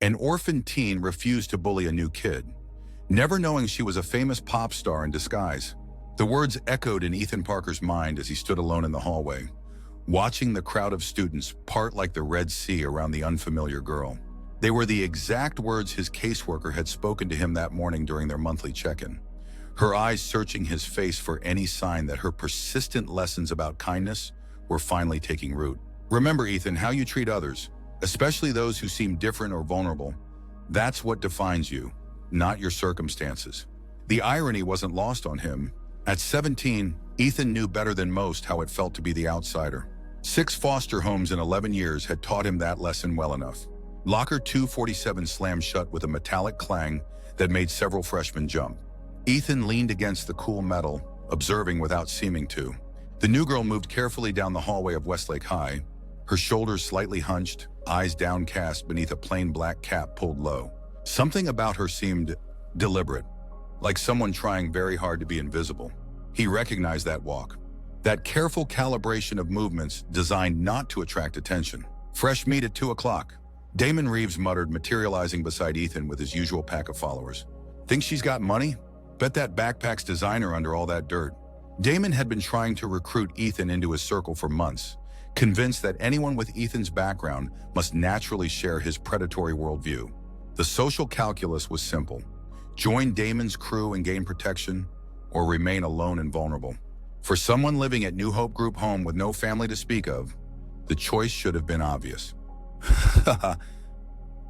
An orphaned teen refused to bully a new kid, never knowing she was a famous pop star in disguise. The words echoed in Ethan Parker's mind as he stood alone in the hallway, watching the crowd of students part like the Red Sea around the unfamiliar girl. They were the exact words his caseworker had spoken to him that morning during their monthly check-in, her eyes searching his face for any sign that her persistent lessons about kindness were finally taking root. Remember, Ethan, how you treat others, especially those who seem different or vulnerable, that's what defines you, not your circumstances. The irony wasn't lost on him. At 17, Ethan knew better than most how it felt to be the outsider. 6 foster homes in 11 years had taught him that lesson well enough. Locker 247 slammed shut with a metallic clang that made several freshmen jump. Ethan leaned against the cool metal, observing without seeming to. The new girl moved carefully down the hallway of Westlake High, her shoulders slightly hunched, eyes downcast beneath a plain black cap pulled low. Something about her seemed deliberate, like someone trying very hard to be invisible. He recognized that walk, that careful calibration of movements designed not to attract attention. Fresh meat at 2 o'clock. Damon Reeves muttered, materializing beside Ethan with his usual pack of followers. Think she's got money? Bet that backpack's designer under all that dirt. Damon had been trying to recruit Ethan into his circle for months, convinced that anyone with Ethan's background must naturally share his predatory worldview. The social calculus was simple. Join Damon's crew and gain protection, or remain alone and vulnerable. For someone living at New Hope Group home with no family to speak of, the choice should have been obvious.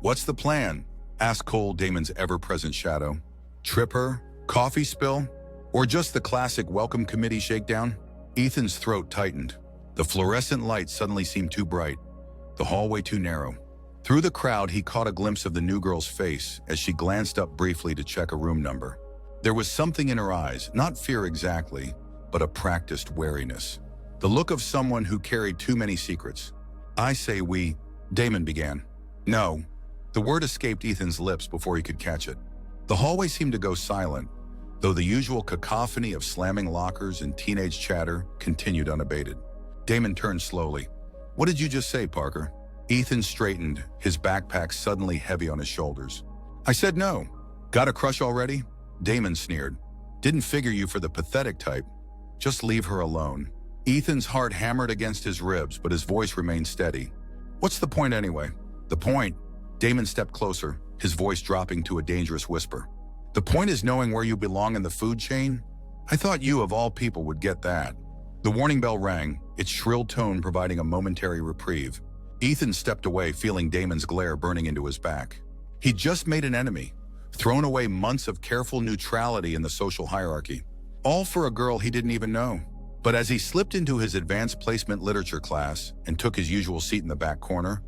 What's the plan? Asked Cole, Damon's ever-present shadow. Trip her? Coffee spill? Or just the classic welcome committee shakedown? Ethan's throat tightened. The fluorescent light suddenly seemed too bright, the hallway too narrow. Through the crowd, he caught a glimpse of the new girl's face as she glanced up briefly to check a room number. There was something in her eyes, not fear exactly, but a practiced wariness. The look of someone who carried too many secrets. I say we, Damon began. No. The word escaped Ethan's lips before he could catch it. The hallway seemed to go silent, though the usual cacophony of slamming lockers and teenage chatter continued unabated. Damon turned slowly. What did you just say, Parker? Ethan straightened, his backpack suddenly heavy on his shoulders. I said no. Got a crush already? Damon sneered. Didn't figure you for the pathetic type. Just leave her alone. Ethan's heart hammered against his ribs, but his voice remained steady. What's the point anyway? The point? Damon stepped closer, his voice dropping to a dangerous whisper. The point is knowing where you belong in the food chain? I thought you, of all people, would get that. The warning bell rang, its shrill tone providing a momentary reprieve. Ethan stepped away, feeling Damon's glare burning into his back. He'd just made an enemy, thrown away months of careful neutrality in the social hierarchy, all for a girl he didn't even know. But as he slipped into his advanced placement literature class and took his usual seat in the back corner,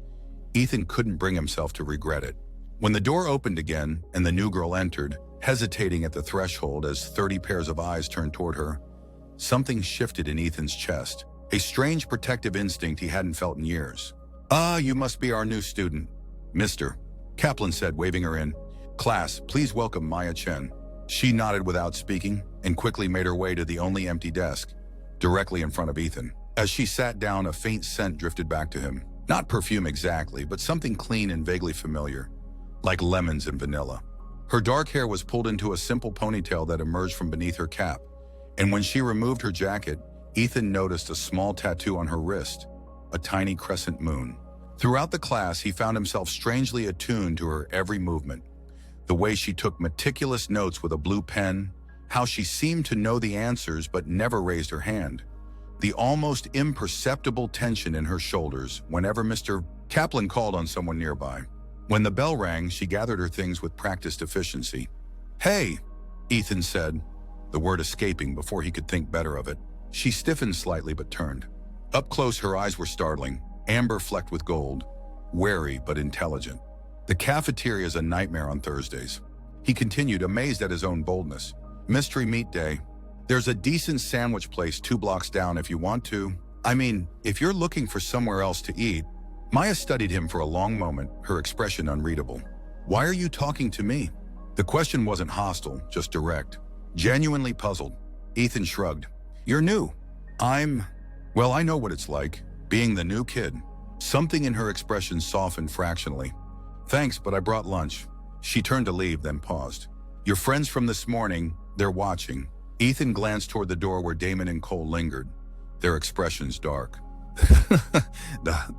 Ethan couldn't bring himself to regret it. When the door opened again and the new girl entered, hesitating at the threshold as 30 pairs of eyes turned toward her, something shifted in Ethan's chest, a strange protective instinct he hadn't felt in years. Ah, you must be our new student. Mr. Kaplan said, waving her in. Class, please welcome Maya Chen. She nodded without speaking and quickly made her way to the only empty desk, directly in front of Ethan. As she sat down, a faint scent drifted back to him. Not perfume exactly, but something clean and vaguely familiar, like lemons and vanilla. Her dark hair was pulled into a simple ponytail that emerged from beneath her cap, and when she removed her jacket, Ethan noticed a small tattoo on her wrist, a tiny crescent moon. Throughout the class, he found himself strangely attuned to her every movement. The way she took meticulous notes with a blue pen, how she seemed to know the answers but never raised her hand. The almost imperceptible tension in her shoulders whenever Mr. Kaplan called on someone nearby. When the bell rang, she gathered her things with practiced efficiency. Hey, Ethan said, the word escaping before he could think better of it. She stiffened slightly but turned. Up close, her eyes were startling, amber flecked with gold, wary but intelligent. The cafeteria is a nightmare on Thursdays. He continued, amazed at his own boldness. Mystery meat day. There's a decent sandwich place 2 blocks down if you want to. I mean, if you're looking for somewhere else to eat. Maya studied him for a long moment, her expression unreadable. Why are you talking to me? The question wasn't hostile, just direct. Genuinely puzzled, Ethan shrugged. You're new. Well, I know what it's like, being the new kid. Something in her expression softened fractionally. Thanks, but I brought lunch. She turned to leave, then paused. Your friends from this morning, they're watching. Ethan glanced toward the door where Damon and Cole lingered, their expressions dark.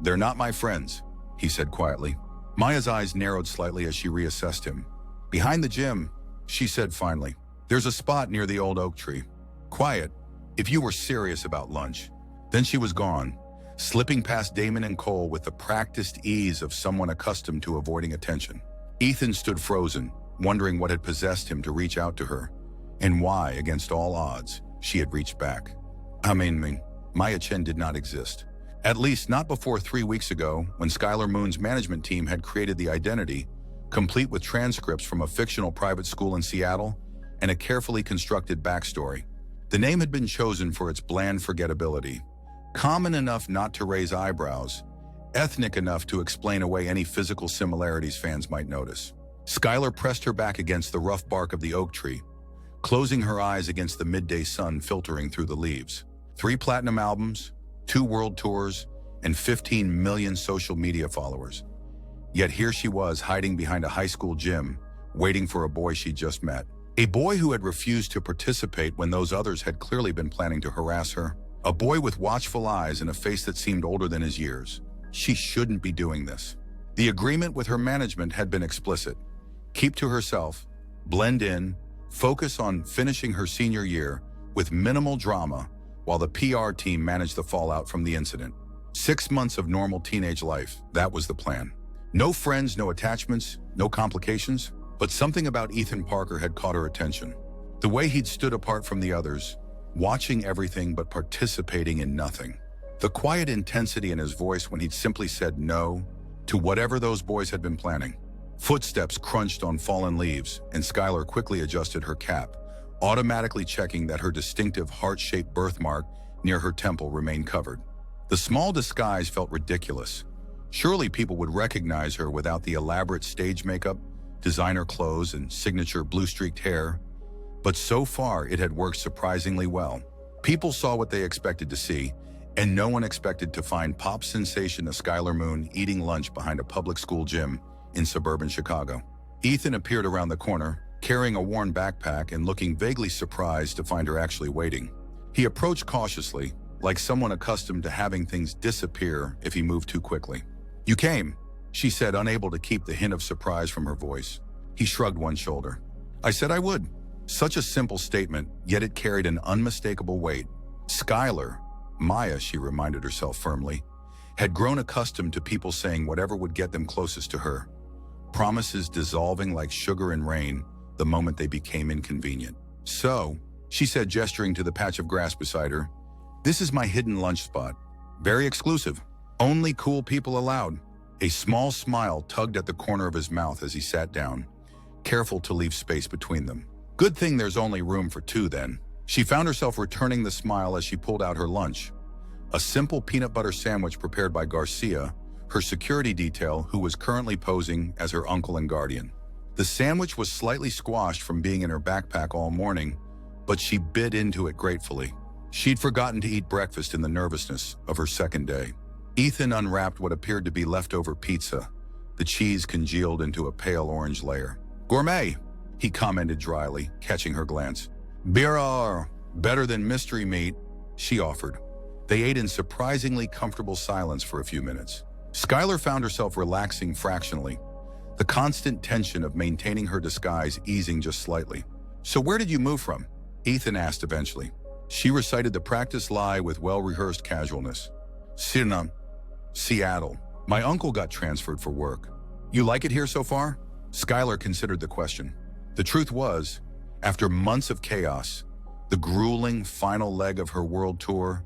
They're not my friends, he said quietly. Maya's eyes narrowed slightly as she reassessed him. Behind the gym, she said finally, there's a spot near the old oak tree. Quiet, if you were serious about lunch. Then she was gone, slipping past Damon and Cole with the practiced ease of someone accustomed to avoiding attention. Ethan stood frozen, wondering what had possessed him to reach out to her, and why, against all odds, she had reached back. Maya Chen did not exist. At least not before 3 weeks ago, when Skylar Moon's management team had created the identity, complete with transcripts from a fictional private school in Seattle and a carefully constructed backstory. The name had been chosen for its bland forgettability, common enough not to raise eyebrows, ethnic enough to explain away any physical similarities fans might notice. Skylar pressed her back against the rough bark of the oak tree, closing her eyes against the midday sun filtering through the leaves. 3 platinum albums, 2 world tours, and 15 million social media followers. Yet here she was hiding behind a high school gym, waiting for a boy she'd just met. A boy who had refused to participate when those others had clearly been planning to harass her. A boy with watchful eyes and a face that seemed older than his years. She shouldn't be doing this. The agreement with her management had been explicit. Keep to herself, blend in, focus on finishing her senior year with minimal drama while the PR team managed the fallout from the incident. 6 months of normal teenage life, that was the plan. No friends, no attachments, no complications, but something about Ethan Parker had caught her attention. The way he'd stood apart from the others, watching everything but participating in nothing. The quiet intensity in his voice when he'd simply said no to whatever those boys had been planning. Footsteps crunched on fallen leaves, and Skylar quickly adjusted her cap, automatically checking that her distinctive heart-shaped birthmark near her temple remained covered. The small disguise felt ridiculous. Surely people would recognize her without the elaborate stage makeup, designer clothes, and signature blue-streaked hair. But so far, it had worked surprisingly well. People saw what they expected to see, and no one expected to find pop sensation of Skylar Moon eating lunch behind a public school gym in suburban Chicago. Ethan appeared around the corner, carrying a worn backpack and looking vaguely surprised to find her actually waiting. He approached cautiously, like someone accustomed to having things disappear if he moved too quickly. "You came," she said, unable to keep the hint of surprise from her voice. He shrugged one shoulder. "I said I would." Such a simple statement, yet it carried an unmistakable weight. Skylar, Maya, she reminded herself firmly, had grown accustomed to people saying whatever would get them closest to her. Promises dissolving like sugar in rain the moment they became inconvenient. "So," she said, gesturing to the patch of grass beside her, "this is my hidden lunch spot. Very exclusive. Only cool people allowed." A small smile tugged at the corner of his mouth as he sat down, careful to leave space between them. Good thing there's only room for 2 then. She found herself returning the smile as she pulled out her lunch. A simple peanut butter sandwich prepared by Garcia, her security detail, who was currently posing as her uncle and guardian. The sandwich was slightly squashed from being in her backpack all morning, but she bit into it gratefully. She'd forgotten to eat breakfast in the nervousness of her second day. Ethan unwrapped what appeared to be leftover pizza, the cheese congealed into a pale orange layer. "Gourmet," he commented dryly, catching her glance. Better than mystery meat," she offered. They ate in surprisingly comfortable silence for a few minutes. Skylar found herself relaxing fractionally, the constant tension of maintaining her disguise easing just slightly. "So where did you move from?" Ethan asked eventually. She recited the practice lie with well-rehearsed casualness. "Seattle. My uncle got transferred for work." "You like it here so far?" Skylar considered the question. The truth was, after months of chaos, the grueling final leg of her world tour,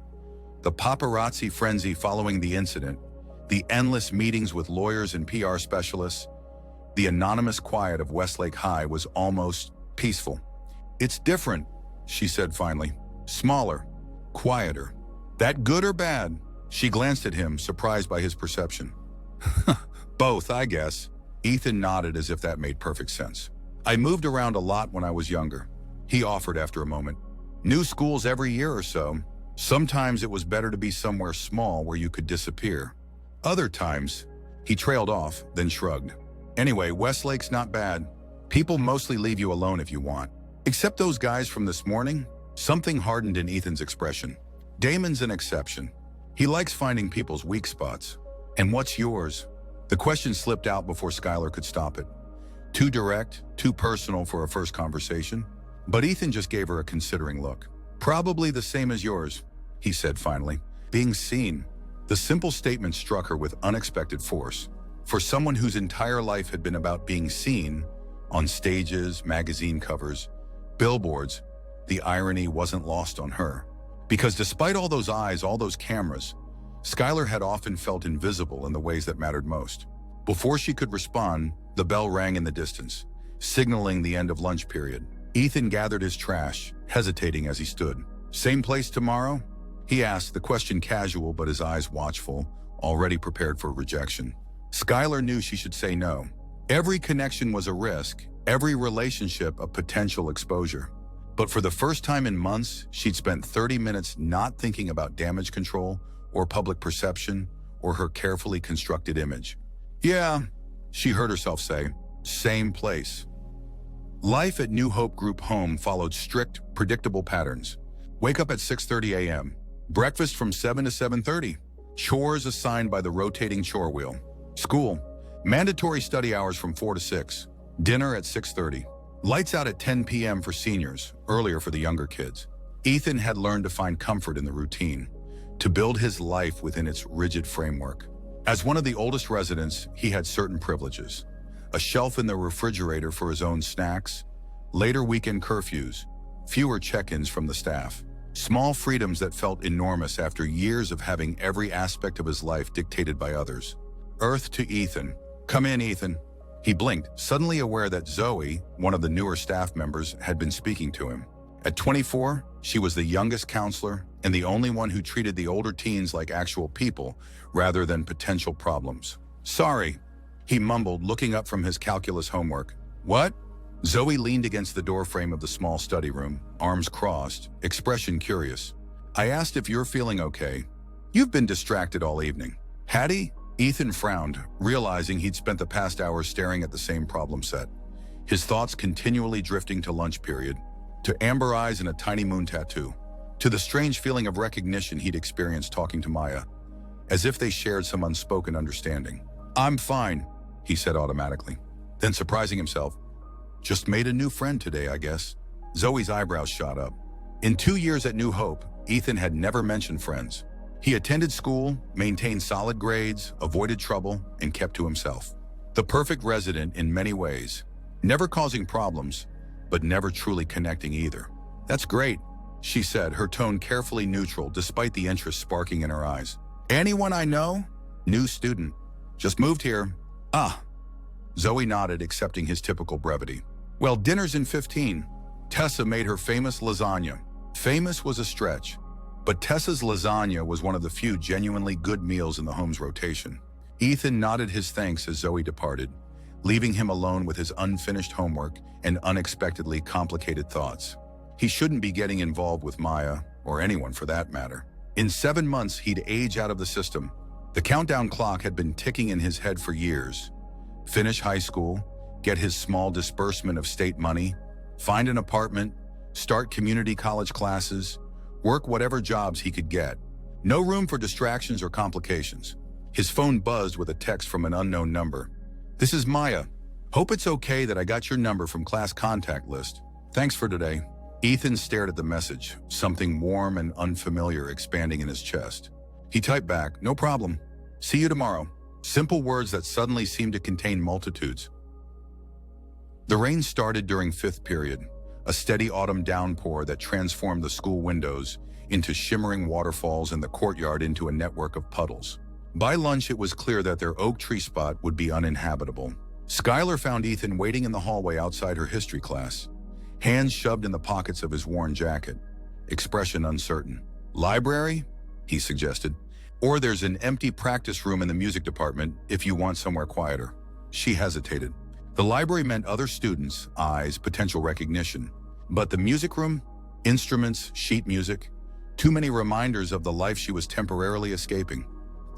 the paparazzi frenzy following the incident, the endless meetings with lawyers and PR specialists, the anonymous quiet of Westlake High was almost peaceful. "It's different," she said finally. "Smaller, quieter." "That good or bad?" She glanced at him, surprised by his perception. "Both, I guess." Ethan nodded as if that made perfect sense. "I moved around a lot when I was younger," he offered after a moment. "New schools every year or so. Sometimes it was better to be somewhere small where you could disappear. Other times," he trailed off, then shrugged. Anyway, Westlake's not bad. People mostly leave you alone if you want. Except those guys from this morning. Something hardened in Ethan's expression. Damon's an exception. He likes finding people's weak spots. And what's yours? The question slipped out before Skylar could stop it. Too direct, too personal for a first conversation. But Ethan just gave her a considering look. Probably the same as yours, he said finally. Being seen. The simple statement struck her with unexpected force. For someone whose entire life had been about being seen, on stages, magazine covers, billboards, the irony wasn't lost on her. Because despite all those eyes, all those cameras, Skylar had often felt invisible in the ways that mattered most. Before she could respond, the bell rang in the distance, signaling the end of lunch period. Ethan gathered his trash, hesitating as he stood. Same place tomorrow? He asked, the question casual but his eyes watchful, already prepared for rejection. Skylar knew she should say no. Every connection was a risk, every relationship a potential exposure. But for the first time in months, she'd spent 30 minutes not thinking about damage control or public perception or her carefully constructed image. Yeah, she heard herself say, same place. Life at New Hope Group Home followed strict, predictable patterns. Wake up at 6:30 a.m. Breakfast from 7 to 7:30. Chores assigned by the rotating chore wheel. School. Mandatory study hours from 4 to 6. Dinner at 6:30. Lights out at 10 p.m. for seniors, earlier for the younger kids. Ethan had learned to find comfort in the routine, to build his life within its rigid framework. As one of the oldest residents, he had certain privileges. A shelf in the refrigerator for his own snacks, later weekend curfews, fewer check-ins from the staff. Small freedoms that felt enormous after years of having every aspect of his life dictated by others. Earth to Ethan. Come in, Ethan. He blinked, suddenly aware that Zoe, one of the newer staff members, had been speaking to him. At 24, she was the youngest counselor and the only one who treated the older teens like actual people rather than potential problems. Sorry, he mumbled, looking up from his calculus homework. What? Zoe leaned against the doorframe of the small study room, arms crossed, expression curious. I asked if you're feeling okay. You've been distracted all evening. Had he? Ethan frowned, realizing he'd spent the past hour staring at the same problem set. His thoughts continually drifting to lunch period, to amber eyes and a tiny moon tattoo, to the strange feeling of recognition he'd experienced talking to Maya, as if they shared some unspoken understanding. I'm fine, he said automatically. Then surprising himself, just made a new friend today, I guess. Zoe's eyebrows shot up. In 2 years at New Hope, Ethan had never mentioned friends. He attended school, maintained solid grades, avoided trouble, and kept to himself. The perfect resident in many ways, never causing problems, but never truly connecting either. That's great, she said, her tone carefully neutral despite the interest sparking in her eyes. Anyone I know? New student. Just moved here. Ah. Zoe nodded, accepting his typical brevity. Well, dinner's in 15. Tessa made her famous lasagna. Famous was a stretch, but Tessa's lasagna was one of the few genuinely good meals in the home's rotation. Ethan nodded his thanks as Zoe departed, leaving him alone with his unfinished homework and unexpectedly complicated thoughts. He shouldn't be getting involved with Maya, or anyone for that matter. In 7 months, he'd age out of the system. The countdown clock had been ticking in his head for years. Finish high school, get his small disbursement of state money, find an apartment, start community college classes, work whatever jobs he could get. No room for distractions or complications. His phone buzzed with a text from an unknown number. This is Maya. Hope it's okay that I got your number from class contact list. Thanks for today. Ethan stared at the message, something warm and unfamiliar expanding in his chest. He typed back, no problem. See you tomorrow. Simple words that suddenly seemed to contain multitudes. The rain started during 5th period, a steady autumn downpour that transformed the school windows into shimmering waterfalls and the courtyard into a network of puddles. By lunch, it was clear that their oak tree spot would be uninhabitable. Skylar found Ethan waiting in the hallway outside her history class, hands shoved in the pockets of his worn jacket, expression uncertain. Library? He suggested. Or there's an empty practice room in the music department if you want somewhere quieter. She hesitated. The library meant other students, eyes, potential recognition. But the music room? Instruments, sheet music. Too many reminders of the life she was temporarily escaping.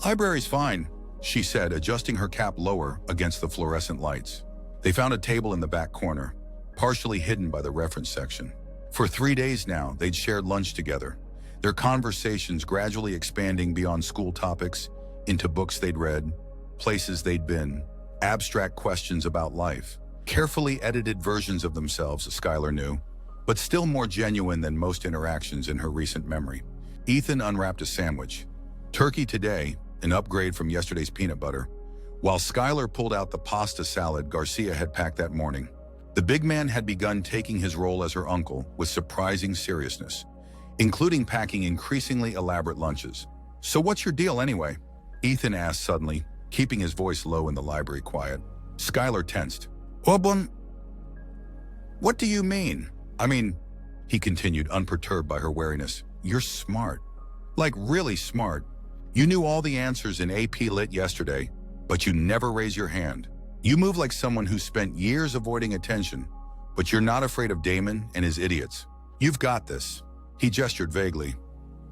Library's fine, she said, adjusting her cap lower against the fluorescent lights. They found a table in the back corner, partially hidden by the reference section. For 3 days now, they'd shared lunch together, their conversations gradually expanding beyond school topics into books they'd read, places they'd been, abstract questions about life, carefully edited versions of themselves, Skylar knew, but still more genuine than most interactions in her recent memory. Ethan unwrapped a sandwich. Turkey today, an upgrade from yesterday's peanut butter, while Skylar pulled out the pasta salad Garcia had packed that morning. The big man had begun taking his role as her uncle with surprising seriousness, including packing increasingly elaborate lunches. "So what's your deal anyway?" Ethan asked suddenly, keeping his voice low in the library quiet. Skylar tensed. "Obon, what do you mean?" "I mean," he continued, unperturbed by her wariness, "you're smart. Like really smart. You knew all the answers in AP Lit yesterday, but you never raise your hand. You move like someone who spent years avoiding attention, but you're not afraid of Damon and his idiots. You've got this." He gestured vaguely.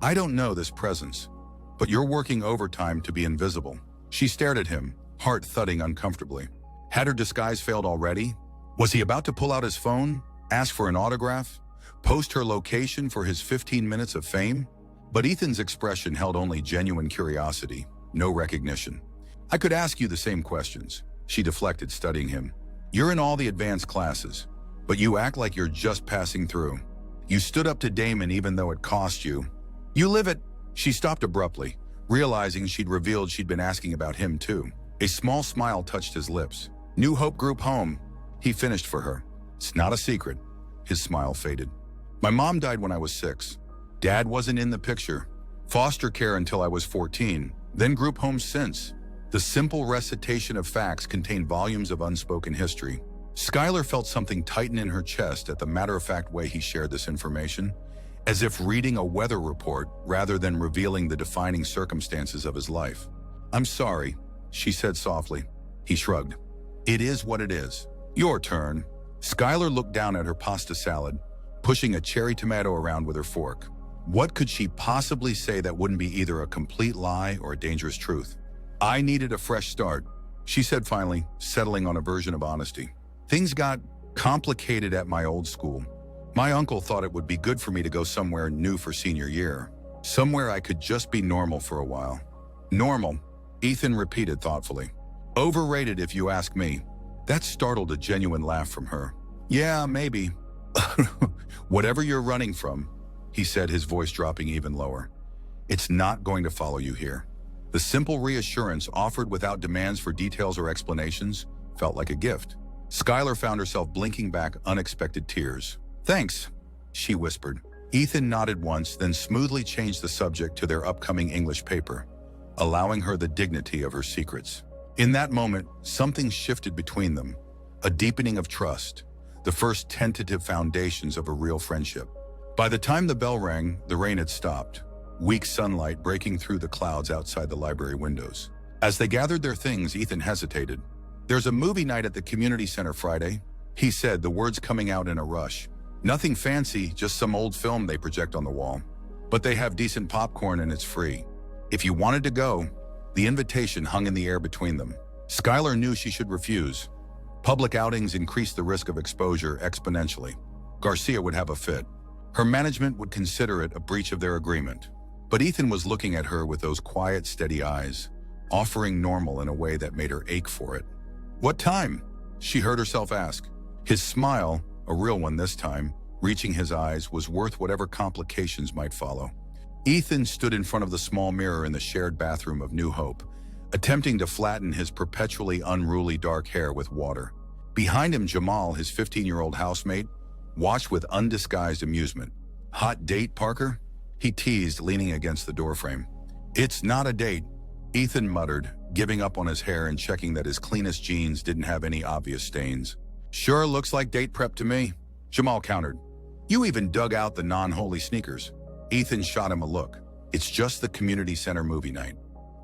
"I don't know this presence, but you're working overtime to be invisible." She stared at him, heart thudding uncomfortably. Had her disguise failed already? Was he about to pull out his phone, ask for an autograph, post her location for his 15 minutes of fame? But Ethan's expression held only genuine curiosity, no recognition. "I could ask you the same questions," she deflected, studying him. "You're in all the advanced classes, but you act like you're just passing through. You stood up to Damon even though it cost you. You live at—" She stopped abruptly, realizing she'd revealed she'd been asking about him too. A small smile touched his lips. "New Hope Group home," he finished for her. "It's not a secret." His smile faded. "My mom died when I was 6. Dad wasn't in the picture. Foster care until I was 14, then group homes since." The simple recitation of facts contained volumes of unspoken history. Skylar felt something tighten in her chest at the matter-of-fact way he shared this information, as if reading a weather report rather than revealing the defining circumstances of his life. "I'm sorry," she said softly. He shrugged. "It is what it is." "Your turn." Skylar looked down at her pasta salad, pushing a cherry tomato around with her fork. What could she possibly say that wouldn't be either a complete lie or a dangerous truth? "I needed a fresh start," she said finally, settling on a version of honesty. "Things got complicated at my old school. My uncle thought it would be good for me to go somewhere new for senior year. Somewhere I could just be normal for a while." "Normal," Ethan repeated thoughtfully. "Overrated if you ask me." That startled a genuine laugh from her. "Yeah, maybe." "Whatever you're running from," he said, his voice dropping even lower, "it's not going to follow you here." The simple reassurance offered without demands for details or explanations felt like a gift. Skylar found herself blinking back unexpected tears. "Thanks," she whispered. Ethan nodded once, then smoothly changed the subject to their upcoming English paper, allowing her the dignity of her secrets. In that moment, something shifted between them, a deepening of trust, the first tentative foundations of a real friendship. By the time the bell rang, the rain had stopped, weak sunlight breaking through the clouds outside the library windows. As they gathered their things, Ethan hesitated. "There's a movie night at the community center Friday," he said, the words coming out in a rush. "Nothing fancy, just some old film they project on the wall. But they have decent popcorn and it's free. If you wanted to go." The invitation hung in the air between them. Skylar knew she should refuse. Public outings increased the risk of exposure exponentially. Garcia would have a fit. Her management would consider it a breach of their agreement. But Ethan was looking at her with those quiet, steady eyes, offering normal in a way that made her ache for it. "What time?" she heard herself ask. His smile, a real one this time, reaching his eyes, was worth whatever complications might follow. Ethan stood in front of the small mirror in the shared bathroom of New Hope, attempting to flatten his perpetually unruly dark hair with water. Behind him, Jamal, his 15-year-old housemate, watched with undisguised amusement. "Hot date, Parker?" he teased, leaning against the doorframe. "It's not a date," Ethan muttered, giving up on his hair and checking that his cleanest jeans didn't have any obvious stains. "Sure looks like date prep to me," Jamal countered. "You even dug out the non-holy sneakers." Ethan shot him a look. "It's just the community center movie night.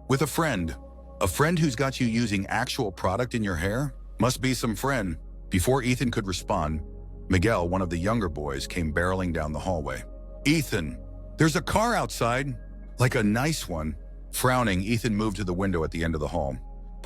With a friend. A friend who's got you using actual product in your hair? Must be some friend." Before Ethan could respond, Miguel, one of the younger boys, came barreling down the hallway. "Ethan, there's a car outside." "Like a nice one." Frowning, Ethan moved to the window at the end of the hall.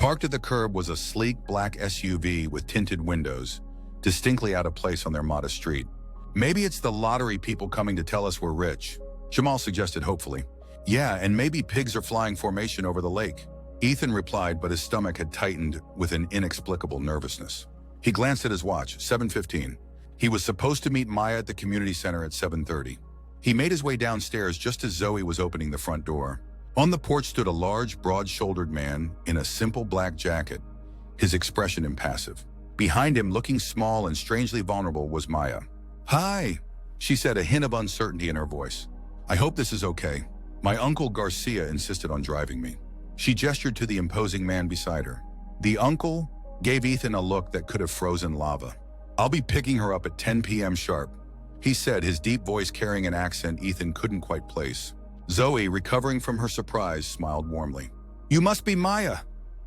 Parked at the curb was a sleek black SUV with tinted windows, distinctly out of place on their modest street. Maybe it's the lottery people coming to tell us we're rich, Jamal suggested hopefully. Yeah, and maybe pigs are flying formation over the lake. Ethan replied, but his stomach had tightened with an inexplicable nervousness. He glanced at his watch, 7:15. He was supposed to meet Maya at the community center at 7:30. He made his way downstairs just as Zoe was opening the front door. On the porch stood a large, broad-shouldered man in a simple black jacket, his expression impassive. Behind him, looking small and strangely vulnerable, was Maya. "Hi," she said, a hint of uncertainty in her voice. "I hope this is okay. My uncle Garcia insisted on driving me." She gestured to the imposing man beside her. The uncle gave Ethan a look that could have frozen lava. "I'll be picking her up at 10 p.m. sharp," he said, his deep voice carrying an accent Ethan couldn't quite place. Zoe, recovering from her surprise, smiled warmly. "You must be Maya."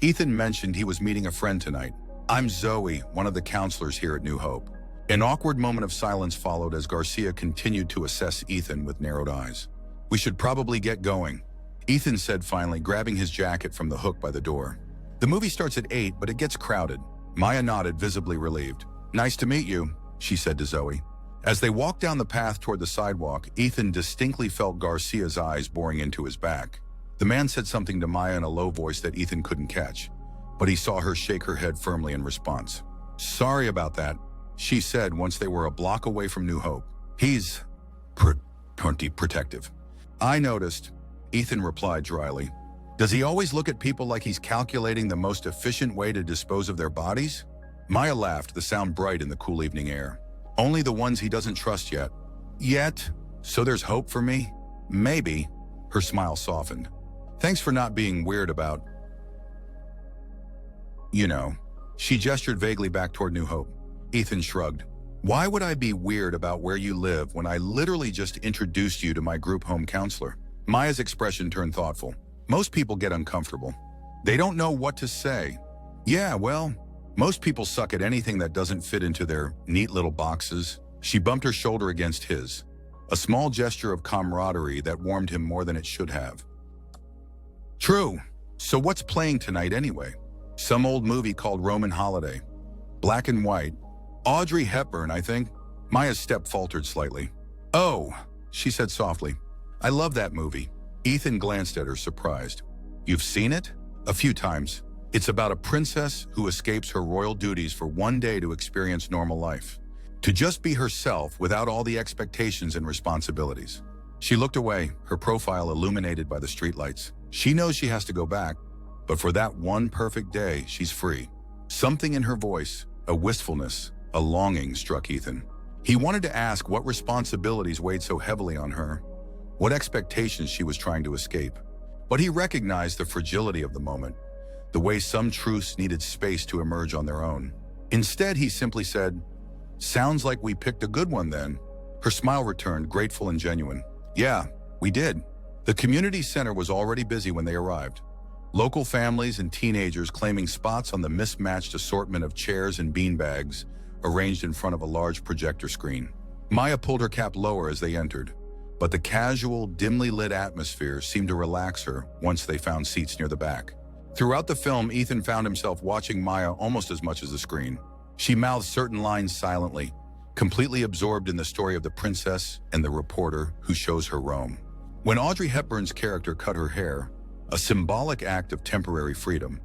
Ethan mentioned he was meeting a friend tonight. "I'm Zoe, one of the counselors here at New Hope." An awkward moment of silence followed as Garcia continued to assess Ethan with narrowed eyes. "We should probably get going," Ethan said finally, grabbing his jacket from the hook by the door. "The movie starts at 8, but it gets crowded." Maya nodded, visibly relieved. "Nice to meet you," she said to Zoe. As they walked down the path toward the sidewalk, Ethan distinctly felt Garcia's eyes boring into his back. The man said something to Maya in a low voice that Ethan couldn't catch, but he saw her shake her head firmly in response. "Sorry about that," she said once they were a block away from New Hope. "He's protective." "I noticed," Ethan replied dryly. "Does he always look at people like he's calculating the most efficient way to dispose of their bodies?" Maya laughed, the sound bright in the cool evening air. "Only the ones he doesn't trust yet." "Yet? So there's hope for me?" "Maybe." Her smile softened. "Thanks for not being weird about, you know." She gestured vaguely back toward New Hope. Ethan shrugged. "Why would I be weird about where you live when I literally just introduced you to my group home counselor?" Maya's expression turned thoughtful. "Most people get uncomfortable. They don't know what to say." "Yeah, well, most people suck at anything that doesn't fit into their neat little boxes." She bumped her shoulder against his, a small gesture of camaraderie that warmed him more than it should have. "True. So what's playing tonight anyway?" "Some old movie called Roman Holiday. Black and white. Audrey Hepburn, I think." Maya's step faltered slightly. "Oh," she said softly. "I love that movie." Ethan glanced at her, surprised. "You've seen it?" "A few times. It's about a princess who escapes her royal duties for one day to experience normal life. To just be herself without all the expectations and responsibilities." She looked away, her profile illuminated by the streetlights. She knows she has to go back, but for that one perfect day, she's free. Something in her voice, a wistfulness, a longing, struck Ethan. He wanted to ask what responsibilities weighed so heavily on her, what expectations she was trying to escape. But he recognized the fragility of the moment, the way some truths needed space to emerge on their own. Instead, he simply said, "Sounds like we picked a good one then." Her smile returned, grateful and genuine. "Yeah, we did." The community center was already busy when they arrived. Local families and teenagers claiming spots on the mismatched assortment of chairs and beanbags arranged in front of a large projector screen. Maya pulled her cap lower as they entered, but the casual, dimly lit atmosphere seemed to relax her once they found seats near the back. Throughout the film, Ethan found himself watching Maya almost as much as the screen. She mouthed certain lines silently, completely absorbed in the story of the princess and the reporter who shows her Rome. When Audrey Hepburn's character cut her hair, a symbolic act of temporary freedom,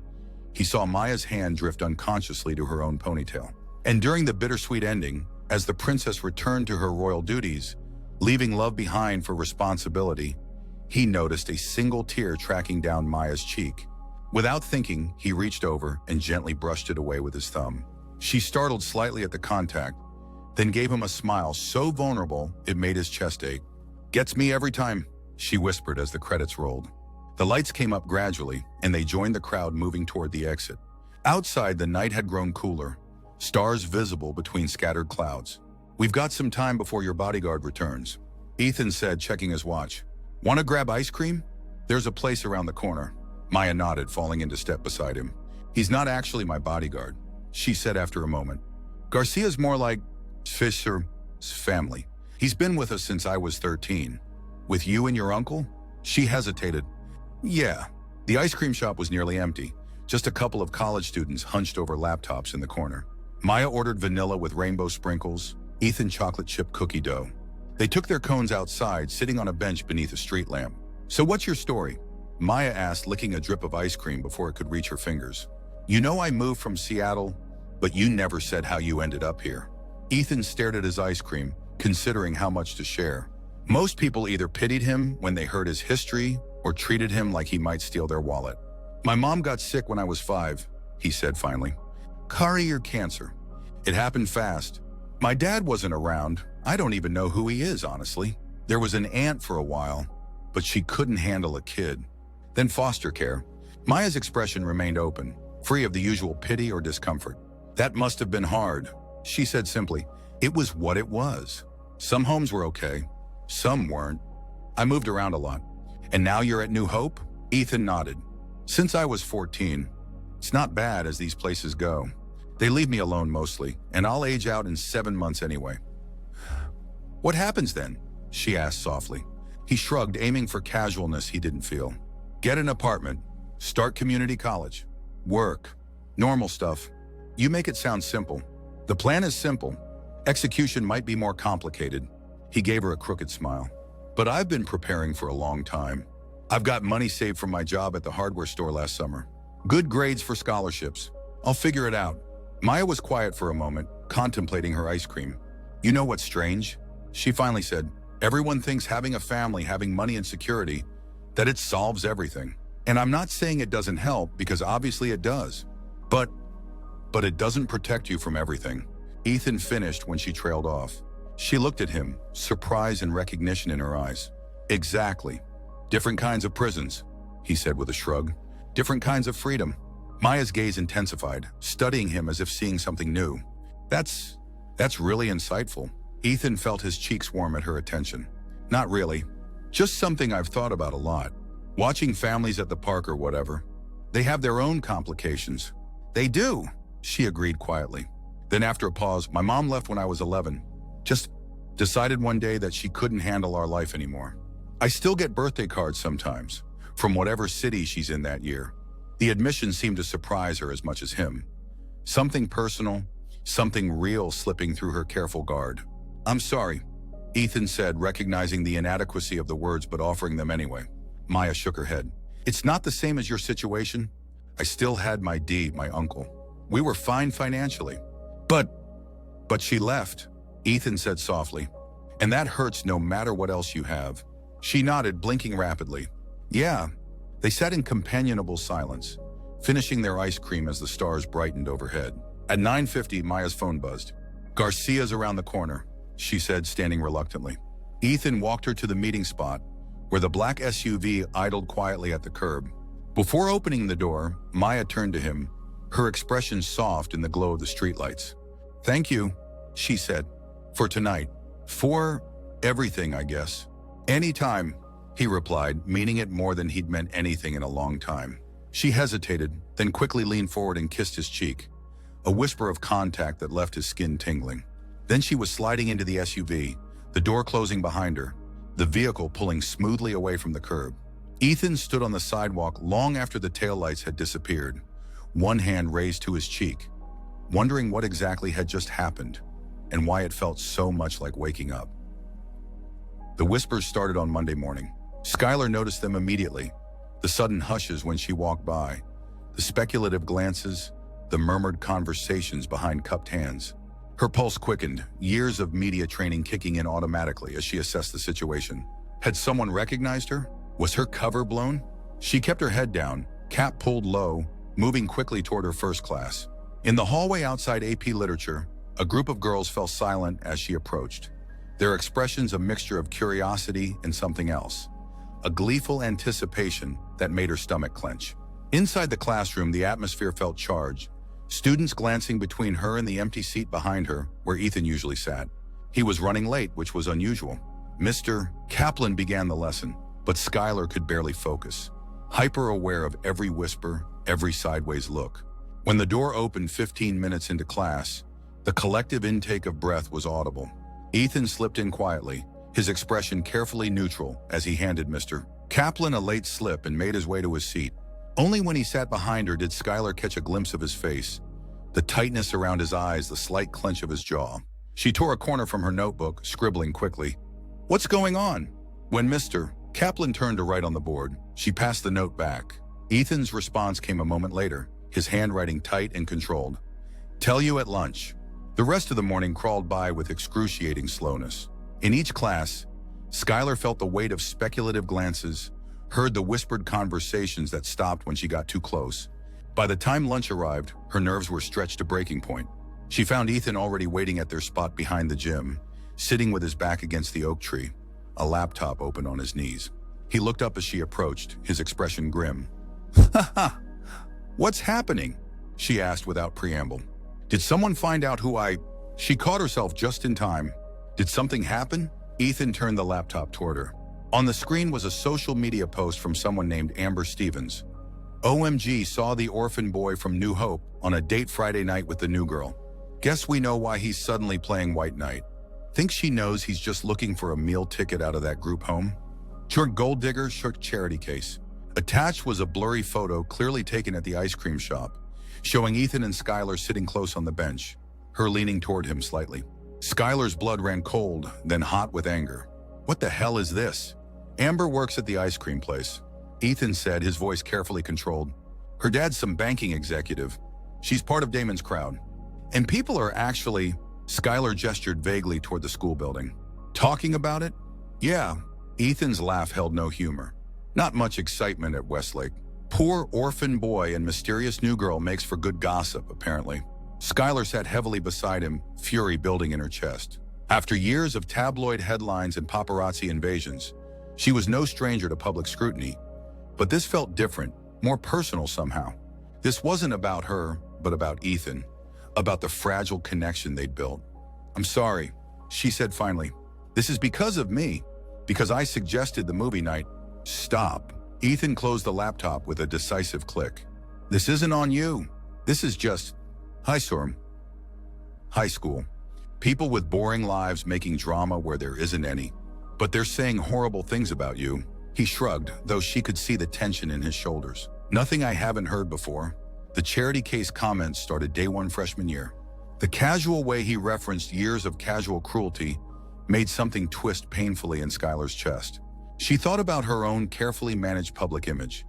he saw Maya's hand drift unconsciously to her own ponytail. And during the bittersweet ending, as the princess returned to her royal duties, leaving love behind for responsibility, he noticed a single tear tracking down Maya's cheek. Without thinking, he reached over and gently brushed it away with his thumb. She startled slightly at the contact, then gave him a smile so vulnerable it made his chest ache. "Gets me every time," she whispered as the credits rolled. The lights came up gradually, and they joined the crowd moving toward the exit. Outside, the night had grown cooler, stars visible between scattered clouds. "We've got some time before your bodyguard returns," Ethan said, checking his watch. "Want to grab ice cream? There's a place around the corner." Maya nodded, falling into step beside him. "He's not actually my bodyguard," she said after a moment. "Garcia's more like Fisher's family. He's been with us since I was 13. With you and your uncle?" She hesitated. "Yeah." The ice cream shop was nearly empty. just a couple of college students hunched over laptops in the corner. Maya ordered vanilla with rainbow sprinkles, Ethan chocolate chip cookie dough. They took their cones outside, sitting on a bench beneath a street lamp. "So what's your story?" Maya asked, licking a drip of ice cream before it could reach her fingers. "You know I moved from Seattle, but you never said how you ended up here." Ethan stared at his ice cream, considering how much to share. Most people either pitied him when they heard his history or treated him like he might steal their wallet. "My mom got sick when I was 5, he said finally. "Carrier cancer. It happened fast. My dad wasn't around. I don't even know who he is, honestly. There was an aunt for a while, but she couldn't handle a kid. Then foster care." Maya's expression remained open, free of the usual pity or discomfort. "That must have been hard," she said simply. "It was what it was. Some homes were okay, some weren't. I moved around a lot." "And now you're at New Hope?" Ethan nodded. "Since I was 14. It's not bad as these places go. They leave me alone mostly, and I'll age out in 7 months anyway." "What happens then?" she asked softly. He shrugged, aiming for casualness he didn't feel. "Get an apartment, start community college, work, normal stuff. You make it sound simple. The plan is simple. Execution might be more complicated." He gave her a crooked smile. "But I've been preparing for a long time. I've got money saved from my job at the hardware store last summer. Good grades for scholarships. I'll figure it out." Maya was quiet for a moment, contemplating her ice cream. "You know what's strange?" she finally said. "Everyone thinks having a family, having money and security, that it solves everything. And I'm not saying it doesn't help, because obviously it does. But it doesn't protect you from everything." Ethan finished when she trailed off. She looked at him, surprise and recognition in her eyes. "Exactly. Different kinds of prisons," he said with a shrug. "Different kinds of freedom." Maya's gaze intensified, studying him as if seeing something new. That's really insightful." Ethan felt his cheeks warm at her attention. "Not really. Just something I've thought about a lot. Watching families at the park or whatever. They have their own complications." "They do," she agreed quietly. Then after a pause, "My mom left when I was 11. Just decided one day that she couldn't handle our life anymore. I still get birthday cards sometimes, from whatever city she's in that year." The admission seemed to surprise her as much as him. Something personal, something real slipping through her careful guard. "I'm sorry," Ethan said, recognizing the inadequacy of the words but offering them anyway. Maya shook her head. "It's not the same as your situation. I still had my uncle. We were fine financially. But she left," Ethan said softly. "And that hurts no matter what else you have." She nodded, blinking rapidly. "Yeah." They sat in companionable silence, finishing their ice cream as the stars brightened overhead. At 9:50, Maya's phone buzzed. "Garcia's around the corner," she said, standing reluctantly. Ethan walked her to the meeting spot, where the black SUV idled quietly at the curb. Before opening the door, Maya turned to him, her expression soft in the glow of the streetlights. "Thank you," she said, "for tonight. For everything, I guess." "Anytime," he replied, meaning it more than he'd meant anything in a long time. She hesitated, then quickly leaned forward and kissed his cheek, a whisper of contact that left his skin tingling. Then she was sliding into the SUV, the door closing behind her, the vehicle pulling smoothly away from the curb. Ethan stood on the sidewalk long after the taillights had disappeared, one hand raised to his cheek, wondering what exactly had just happened and why it felt so much like waking up. The whispers started on Monday morning. Skylar noticed them immediately, the sudden hushes when she walked by, the speculative glances, the murmured conversations behind cupped hands. Her pulse quickened, years of media training kicking in automatically as she assessed the situation. Had someone recognized her? Was her cover blown? She kept her head down, cap pulled low, moving quickly toward her first class. In the hallway outside AP Literature, a group of girls fell silent as she approached, their expressions a mixture of curiosity and something else, a gleeful anticipation that made her stomach clench. Inside the classroom, the atmosphere felt charged, students glancing between her and the empty seat behind her, where Ethan usually sat. He was running late, which was unusual. Mr. Kaplan began the lesson, but Skylar could barely focus, hyper-aware of every whisper, every sideways look. When the door opened 15 minutes into class, the collective intake of breath was audible. Ethan slipped in quietly, his expression carefully neutral as he handed Mr. Kaplan a late slip and made his way to his seat. Only when he sat behind her did Skylar catch a glimpse of his face, the tightness around his eyes, the slight clench of his jaw. She tore a corner from her notebook, scribbling quickly. "What's going on?" When Mr. Kaplan turned to write on the board, she passed the note back. Ethan's response came a moment later, his handwriting tight and controlled. "Tell you at lunch." The rest of the morning crawled by with excruciating slowness. In each class, Skylar felt the weight of speculative glances, heard the whispered conversations that stopped when she got too close. By the time lunch arrived, her nerves were stretched to breaking point. She found Ethan already waiting at their spot behind the gym, sitting with his back against the oak tree, a laptop open on his knees. He looked up as she approached, his expression grim. "Ha ha! What's happening?" she asked without preamble. "Did someone find out who I—" She caught herself just in time. "Did something happen?" Ethan turned the laptop toward her. On the screen was a social media post from someone named Amber Stevens. "OMG, saw the orphan boy from New Hope on a date Friday night with the new girl. Guess we know why he's suddenly playing White Knight. Think she knows he's just looking for a meal ticket out of that group home?" Short gold digger shook charity case. Attached was a blurry photo clearly taken at the ice cream shop, showing Ethan and Skylar sitting close on the bench, her leaning toward him slightly. Skylar's blood ran cold, then hot with anger. "What the hell is this?" "Amber works at the ice cream place," Ethan said, his voice carefully controlled. "Her dad's some banking executive. She's part of Damon's crowd. And people are actually—" Skylar gestured vaguely toward the school building. "Talking about it?" "Yeah." Ethan's laugh held no humor. "Not much excitement at Westlake. Poor orphan boy and mysterious new girl makes for good gossip, apparently." Skylar sat heavily beside him, fury building in her chest. After years of tabloid headlines and paparazzi invasions, she was no stranger to public scrutiny. But this felt different, more personal somehow. This wasn't about her, but about Ethan, about the fragile connection they'd built. "I'm sorry," she said finally. "This is because of me, because I suggested the movie night." "Stop." Ethan closed the laptop with a decisive click. "This isn't on you. This is just high storm. High school. People with boring lives making drama where there isn't any. But they're saying horrible things about you." He shrugged, though she could see the tension in his shoulders. "Nothing I haven't heard before." The charity case comments started day one freshman year. The casual way he referenced years of casual cruelty made something twist painfully in Skylar's chest. She thought about her own carefully managed public image,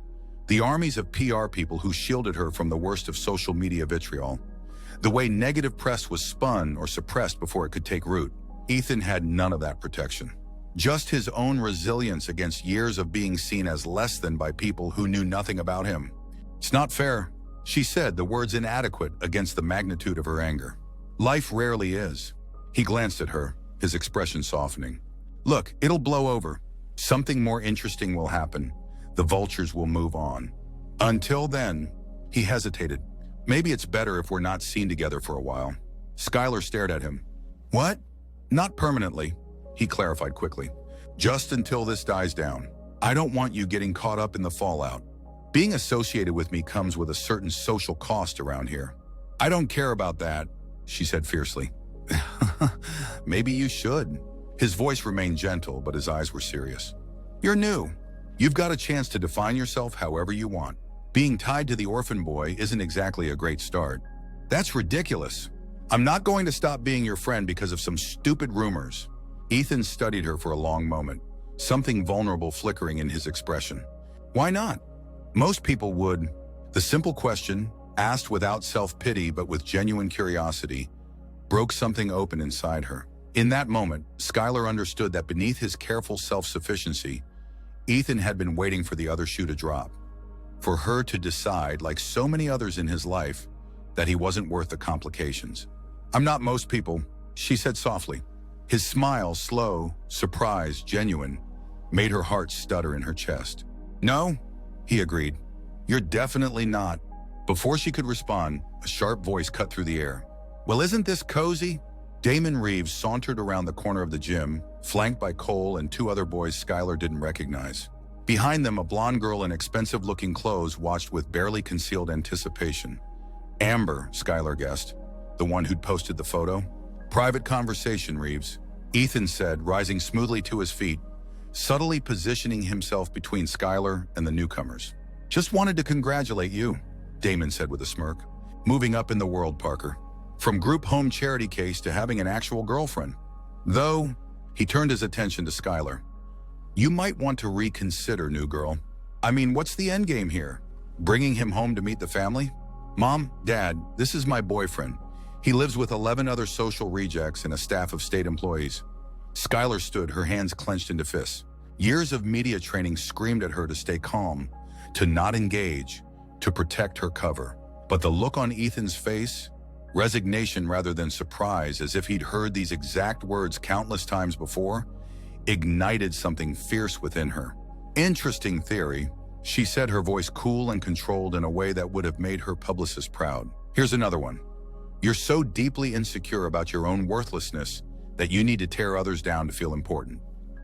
the armies of PR people who shielded her from the worst of social media vitriol, the way negative press was spun or suppressed before it could take root. Ethan had none of that protection. Just his own resilience against years of being seen as less than by people who knew nothing about him. "It's not fair," she said, the words inadequate against the magnitude of her anger. "Life rarely is." He glanced at her, his expression softening. "Look, it'll blow over. Something more interesting will happen. The vultures will move on. Until then," he hesitated. "Maybe it's better if we're not seen together for a while." Skylar stared at him. "What?" "Not permanently," he clarified quickly. "Just until this dies down. I don't want you getting caught up in the fallout. Being associated with me comes with a certain social cost around here." "I don't care about that," she said fiercely. "Maybe you should." His voice remained gentle, but his eyes were serious. "You're new. You've got a chance to define yourself however you want. Being tied to the orphan boy isn't exactly a great start." "That's ridiculous. I'm not going to stop being your friend because of some stupid rumors." Ethan studied her for a long moment, something vulnerable flickering in his expression. "Why not? Most people would." The simple question, asked without self-pity but with genuine curiosity, broke something open inside her. In that moment, Skylar understood that beneath his careful self-sufficiency, Ethan had been waiting for the other shoe to drop. For her to decide, like so many others in his life, that he wasn't worth the complications. "I'm not most people," she said softly. His smile, slow, surprised, genuine, made her heart stutter in her chest. "No," he agreed. "You're definitely not." Before she could respond, a sharp voice cut through the air. "Well, isn't this cozy?" Damon Reeves sauntered around the corner of the gym, flanked by Cole and two other boys Skylar didn't recognize. Behind them, a blonde girl in expensive-looking clothes watched with barely concealed anticipation. Amber, Skylar guessed, the one who'd posted the photo. "Private conversation, Reeves," Ethan said, rising smoothly to his feet, subtly positioning himself between Skylar and the newcomers. Just wanted to congratulate you, Damon said with a smirk. Moving up in the world, Parker. From group home charity case to having an actual girlfriend. Though, he turned his attention to Skylar. You might want to reconsider, new girl. I mean, what's the end game here? Bringing him home to meet the family? Mom, Dad, this is my boyfriend. He lives with 11 other social rejects and a staff of state employees. Skylar stood, her hands clenched into fists. Years of media training screamed at her to stay calm, to not engage, to protect her cover. But the look on Ethan's face, resignation rather than surprise, as if he'd heard these exact words countless times before, ignited something fierce within her. Interesting theory, she said, her voice cool and controlled in a way that would have made her publicist proud. Here's another one. You're so deeply insecure about your own worthlessness that you need to tear others down to feel important.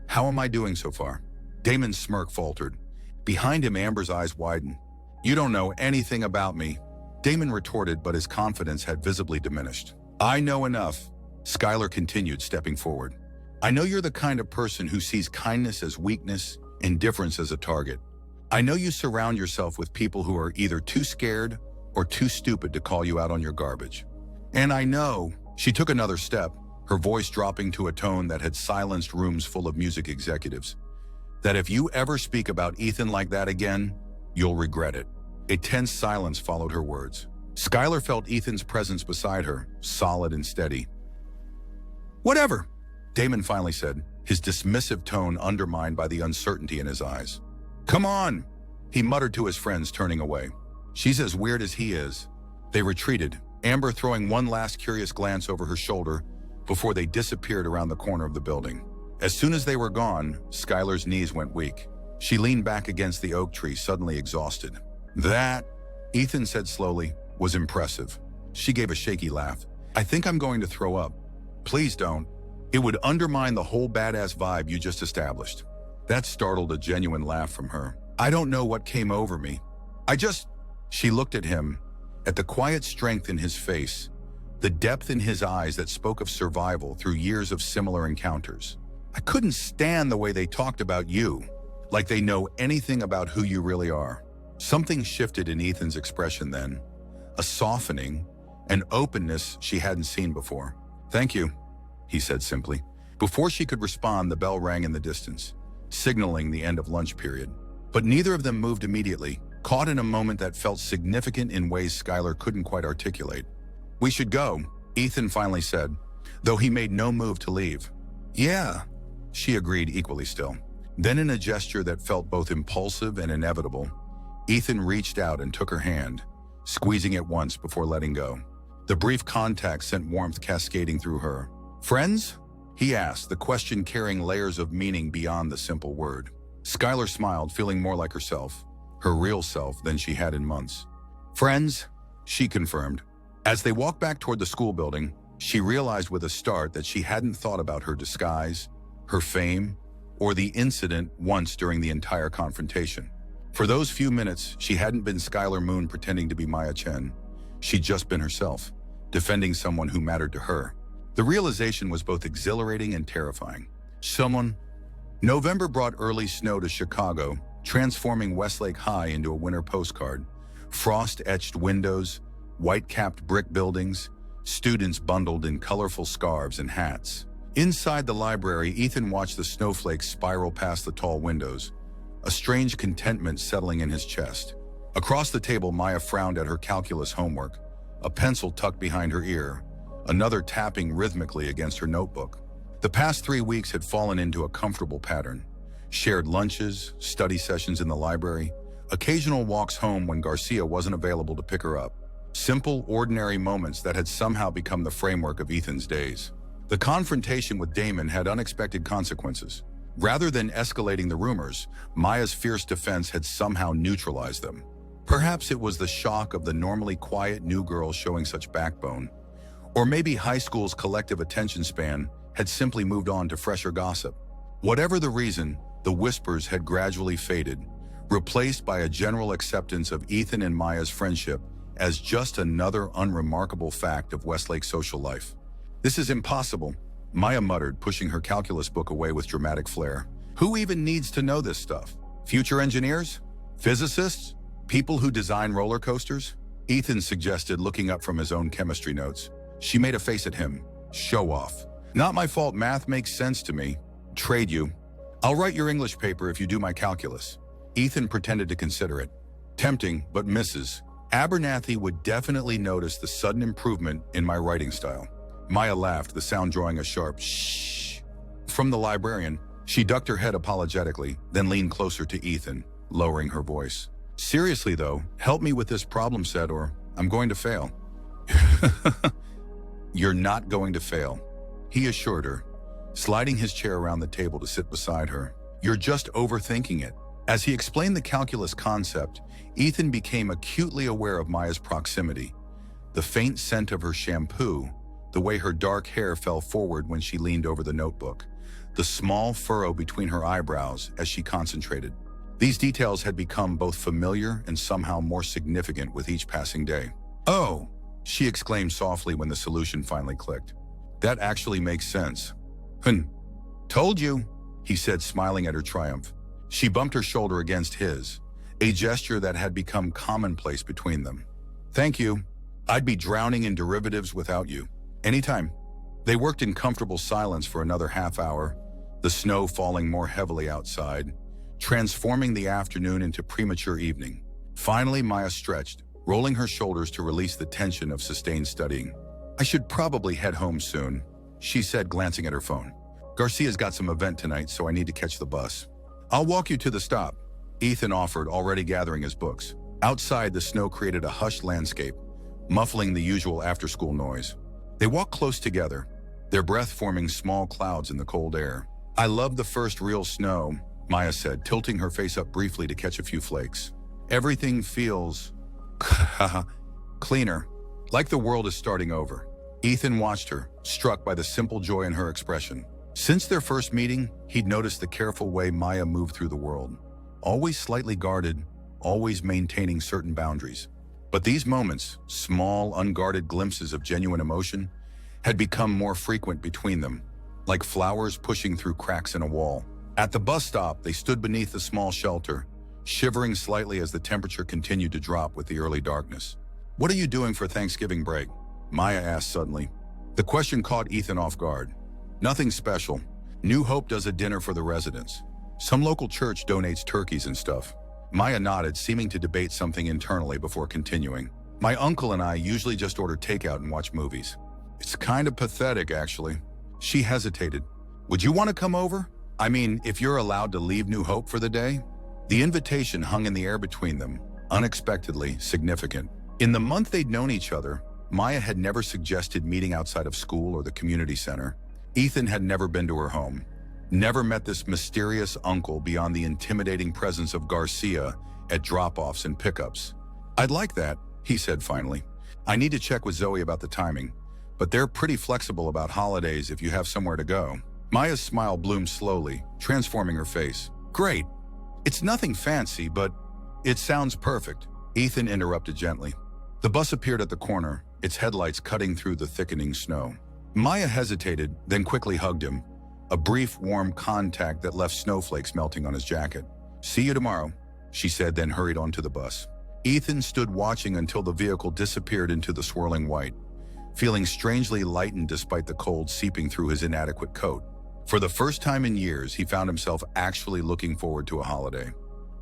How am I doing so far? Damon's smirk faltered. Behind him, Amber's eyes widened. You don't know anything about me, Damon retorted, but his confidence had visibly diminished. I know enough, Skylar continued, stepping forward. I know you're the kind of person who sees kindness as weakness, indifference as a target. I know you surround yourself with people who are either too scared or too stupid to call you out on your garbage. And I know, she took another step, her voice dropping to a tone that had silenced rooms full of music executives, that if you ever speak about Ethan like that again, you'll regret it. A tense silence followed her words. Skylar felt Ethan's presence beside her, solid and steady. Whatever, Damon finally said, his dismissive tone undermined by the uncertainty in his eyes. Come on, he muttered to his friends, turning away. She's as weird as he is. They retreated, Amber throwing one last curious glance over her shoulder before they disappeared around the corner of the building. As soon as they were gone, Skylar's knees went weak. She leaned back against the oak tree, suddenly exhausted. That, Ethan said slowly, was impressive. She gave a shaky laugh. I think I'm going to throw up. Please don't. It would undermine the whole badass vibe you just established. That startled a genuine laugh from her. I don't know what came over me. She looked at him, at the quiet strength in his face, the depth in his eyes that spoke of survival through years of similar encounters. I couldn't stand the way they talked about you, like they know anything about who you really are. Something shifted in Ethan's expression then, a softening, an openness she hadn't seen before. Thank you, he said simply. Before she could respond, the bell rang in the distance, signaling the end of lunch period. But neither of them moved immediately, caught in a moment that felt significant in ways Skylar couldn't quite articulate. We should go, Ethan finally said, though he made no move to leave. Yeah, she agreed, equally still. Then, in a gesture that felt both impulsive and inevitable, Ethan reached out and took her hand, squeezing it once before letting go. The brief contact sent warmth cascading through her. Friends? He asked, the question carrying layers of meaning beyond the simple word. Skylar smiled, feeling more like herself, her real self, than she had in months. Friends, she confirmed. As they walked back toward the school building, she realized with a start that she hadn't thought about her disguise, her fame, or the incident once during the entire confrontation. For those few minutes, she hadn't been Skylar Moon pretending to be Maya Chen. She'd just been herself, defending someone who mattered to her. The realization was both exhilarating and terrifying. November brought early snow to Chicago, transforming Westlake High into a winter postcard. Frost-etched windows, white-capped brick buildings, students bundled in colorful scarves and hats. Inside the library, Ethan watched the snowflakes spiral past the tall windows, a strange contentment settling in his chest. Across the table, Maya frowned at her calculus homework, a pencil tucked behind her ear, another tapping rhythmically against her notebook. The past 3 weeks had fallen into a comfortable pattern. Shared lunches, study sessions in the library, occasional walks home when Garcia wasn't available to pick her up. Simple, ordinary moments that had somehow become the framework of Ethan's days. The confrontation with Damon had unexpected consequences. Rather than escalating the rumors, Maya's fierce defense had somehow neutralized them. Perhaps it was the shock of the normally quiet new girl showing such backbone. Or maybe high school's collective attention span had simply moved on to fresher gossip. Whatever the reason, the whispers had gradually faded, replaced by a general acceptance of Ethan and Maya's friendship as just another unremarkable fact of Westlake social life. This is impossible, Maya muttered, pushing her calculus book away with dramatic flair. Who even needs to know this stuff? Future engineers? Physicists? People who design roller coasters? Ethan suggested, looking up from his own chemistry notes. She made a face at him. Show off. Not my fault, math makes sense to me. Trade you. I'll write your English paper if you do my calculus. Ethan pretended to consider it. Tempting, but misses. Abernathy would definitely notice the sudden improvement in my writing style. Maya laughed, the sound drawing a sharp shh from the librarian. She ducked her head apologetically, then leaned closer to Ethan, lowering her voice. Seriously though, help me with this problem set or I'm going to fail. You're not going to fail, he assured her, sliding his chair around the table to sit beside her. You're just overthinking it. As he explained the calculus concept, Ethan became acutely aware of Maya's proximity. The faint scent of her shampoo, the way her dark hair fell forward when she leaned over the notebook, the small furrow between her eyebrows as she concentrated. These details had become both familiar and somehow more significant with each passing day. Oh, she exclaimed softly when the solution finally clicked. That actually makes sense. Told you, he said, smiling at her triumph. She bumped her shoulder against his, a gesture that had become commonplace between them. Thank you. I'd be drowning in derivatives without you. Anytime. They worked in comfortable silence for another half hour, the snow falling more heavily outside, transforming the afternoon into premature evening. Finally, Maya stretched, rolling her shoulders to release the tension of sustained studying. I should probably head home soon, she said, glancing at her phone. Garcia's got some event tonight, so I need to catch the bus. I'll walk you to the stop, Ethan offered, already gathering his books. Outside, the snow created a hushed landscape, muffling the usual after-school noise. They walked close together, their breath forming small clouds in the cold air. I love the first real snow, Maya said, tilting her face up briefly to catch a few flakes. Everything feels cleaner, like the world is starting over. Ethan watched her, struck by the simple joy in her expression. Since their first meeting, he'd noticed the careful way Maya moved through the world, always slightly guarded, always maintaining certain boundaries. But these moments, small, unguarded glimpses of genuine emotion, had become more frequent between them, like flowers pushing through cracks in a wall. At the bus stop, they stood beneath the small shelter, shivering slightly as the temperature continued to drop with the early darkness. What are you doing for Thanksgiving break? Maya asked suddenly. The question caught Ethan off guard. Nothing special. New Hope does a dinner for the residents. Some local church donates turkeys and stuff. Maya nodded, seeming to debate something internally before continuing. My uncle and I usually just order takeout and watch movies. It's kind of pathetic, actually. She hesitated. Would you want to come over? I mean, if you're allowed to leave New Hope for the day? The invitation hung in the air between them, unexpectedly significant. In the month they'd known each other, Maya had never suggested meeting outside of school or the community center. Ethan had never been to her home, never met this mysterious uncle beyond the intimidating presence of Garcia at drop-offs and pickups. I'd like that, he said finally. I need to check with Zoe about the timing, but they're pretty flexible about holidays if you have somewhere to go. Maya's smile bloomed slowly, transforming her face. Great. It's nothing fancy, but it sounds perfect. Ethan interrupted gently. The bus appeared at the corner, its headlights cutting through the thickening snow. Maya hesitated, then quickly hugged him, a brief, warm contact that left snowflakes melting on his jacket. See you tomorrow, she said, then hurried onto the bus. Ethan stood watching until the vehicle disappeared into the swirling white, feeling strangely lightened despite the cold seeping through his inadequate coat. For the first time in years, he found himself actually looking forward to a holiday.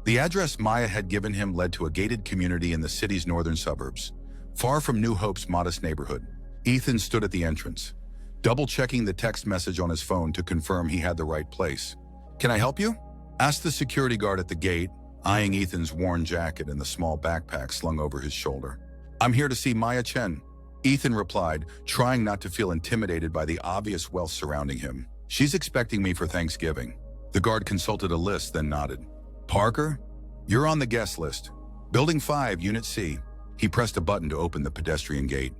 The address Maya had given him led to a gated community in the city's northern suburbs, far from New Hope's modest neighborhood. Ethan stood at the entrance, double-checking the text message on his phone to confirm he had the right place. Can I help you? Asked the security guard at the gate, eyeing Ethan's worn jacket and the small backpack slung over his shoulder. I'm here to see Maya Chen, Ethan replied, trying not to feel intimidated by the obvious wealth surrounding him. She's expecting me for Thanksgiving. The guard consulted a list, then nodded. Parker, you're on the guest list. Building 5, Unit C. He pressed a button to open the pedestrian gate.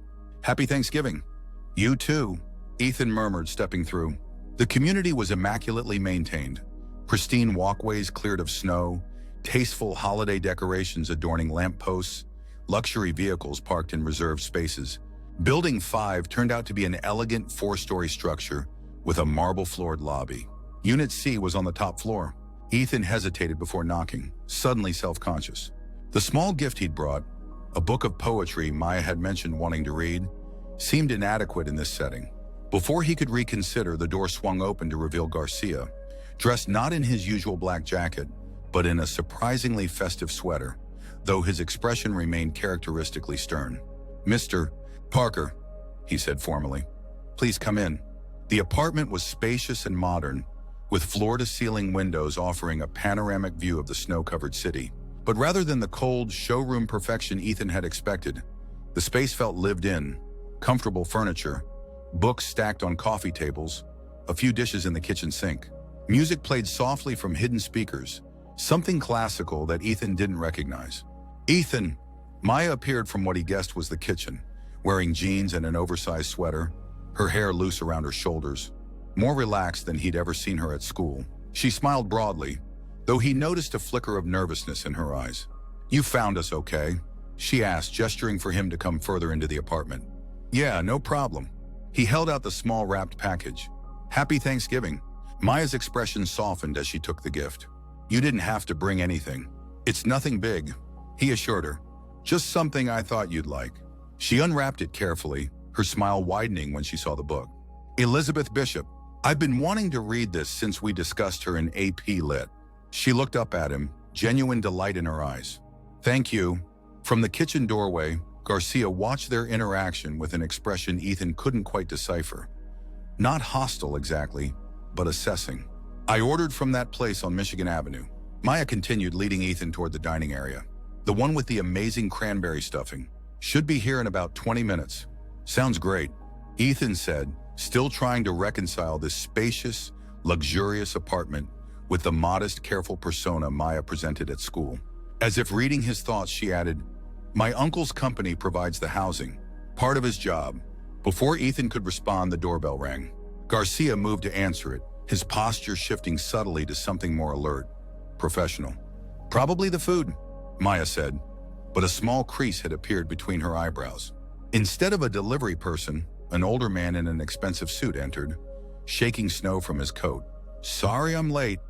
Happy Thanksgiving. You too, Ethan murmured, stepping through. The community was immaculately maintained. Pristine walkways cleared of snow, tasteful holiday decorations adorning lampposts, luxury vehicles parked in reserved spaces. Building 5 turned out to be an elegant 4-story structure with a marble-floored lobby. Unit C was on the top floor. Ethan hesitated before knocking, suddenly self-conscious. The small gift he'd brought, a book of poetry Maya had mentioned wanting to read, seemed inadequate in this setting. Before he could reconsider, the door swung open to reveal Garcia, dressed not in his usual black jacket, but in a surprisingly festive sweater, though his expression remained characteristically stern. "Mr. Parker," he said formally, "please come in." The apartment was spacious and modern, with floor-to-ceiling windows offering a panoramic view of the snow-covered city. But rather than the cold, showroom perfection Ethan had expected, the space felt lived in. Comfortable furniture, books stacked on coffee tables, a few dishes in the kitchen sink. Music played softly from hidden speakers, something classical that Ethan didn't recognize. "Ethan!" Maya appeared from what he guessed was the kitchen, wearing jeans and an oversized sweater, her hair loose around her shoulders, more relaxed than he'd ever seen her at school. She smiled broadly, though he noticed a flicker of nervousness in her eyes. "You found us okay?" she asked, gesturing for him to come further into the apartment. "Yeah, no problem." He held out the small wrapped package. "Happy Thanksgiving." Maya's expression softened as she took the gift. "You didn't have to bring anything. It's nothing big," he assured her. "Just something I thought you'd like." She unwrapped it carefully, her smile widening when she saw the book. "Elizabeth Bishop. I've been wanting to read this since we discussed her in AP Lit." She looked up at him, genuine delight in her eyes. "Thank you." From the kitchen doorway, Garcia watched their interaction with an expression Ethan couldn't quite decipher. Not hostile exactly, but assessing. "I ordered from that place on Michigan Avenue." Maya continued, leading Ethan toward the dining area. "The one with the amazing cranberry stuffing. Should be here in about 20 minutes. "Sounds great," Ethan said, still trying to reconcile this spacious, luxurious apartment with the modest, careful persona Maya presented at school. As if reading his thoughts, she added, "My uncle's company provides the housing, part of his job." Before Ethan could respond, the doorbell rang. Garcia moved to answer it, his posture shifting subtly to something more alert, professional. "Probably the food," Maya said, but a small crease had appeared between her eyebrows. Instead of a delivery person, an older man in an expensive suit entered, shaking snow from his coat. "Sorry I'm late,"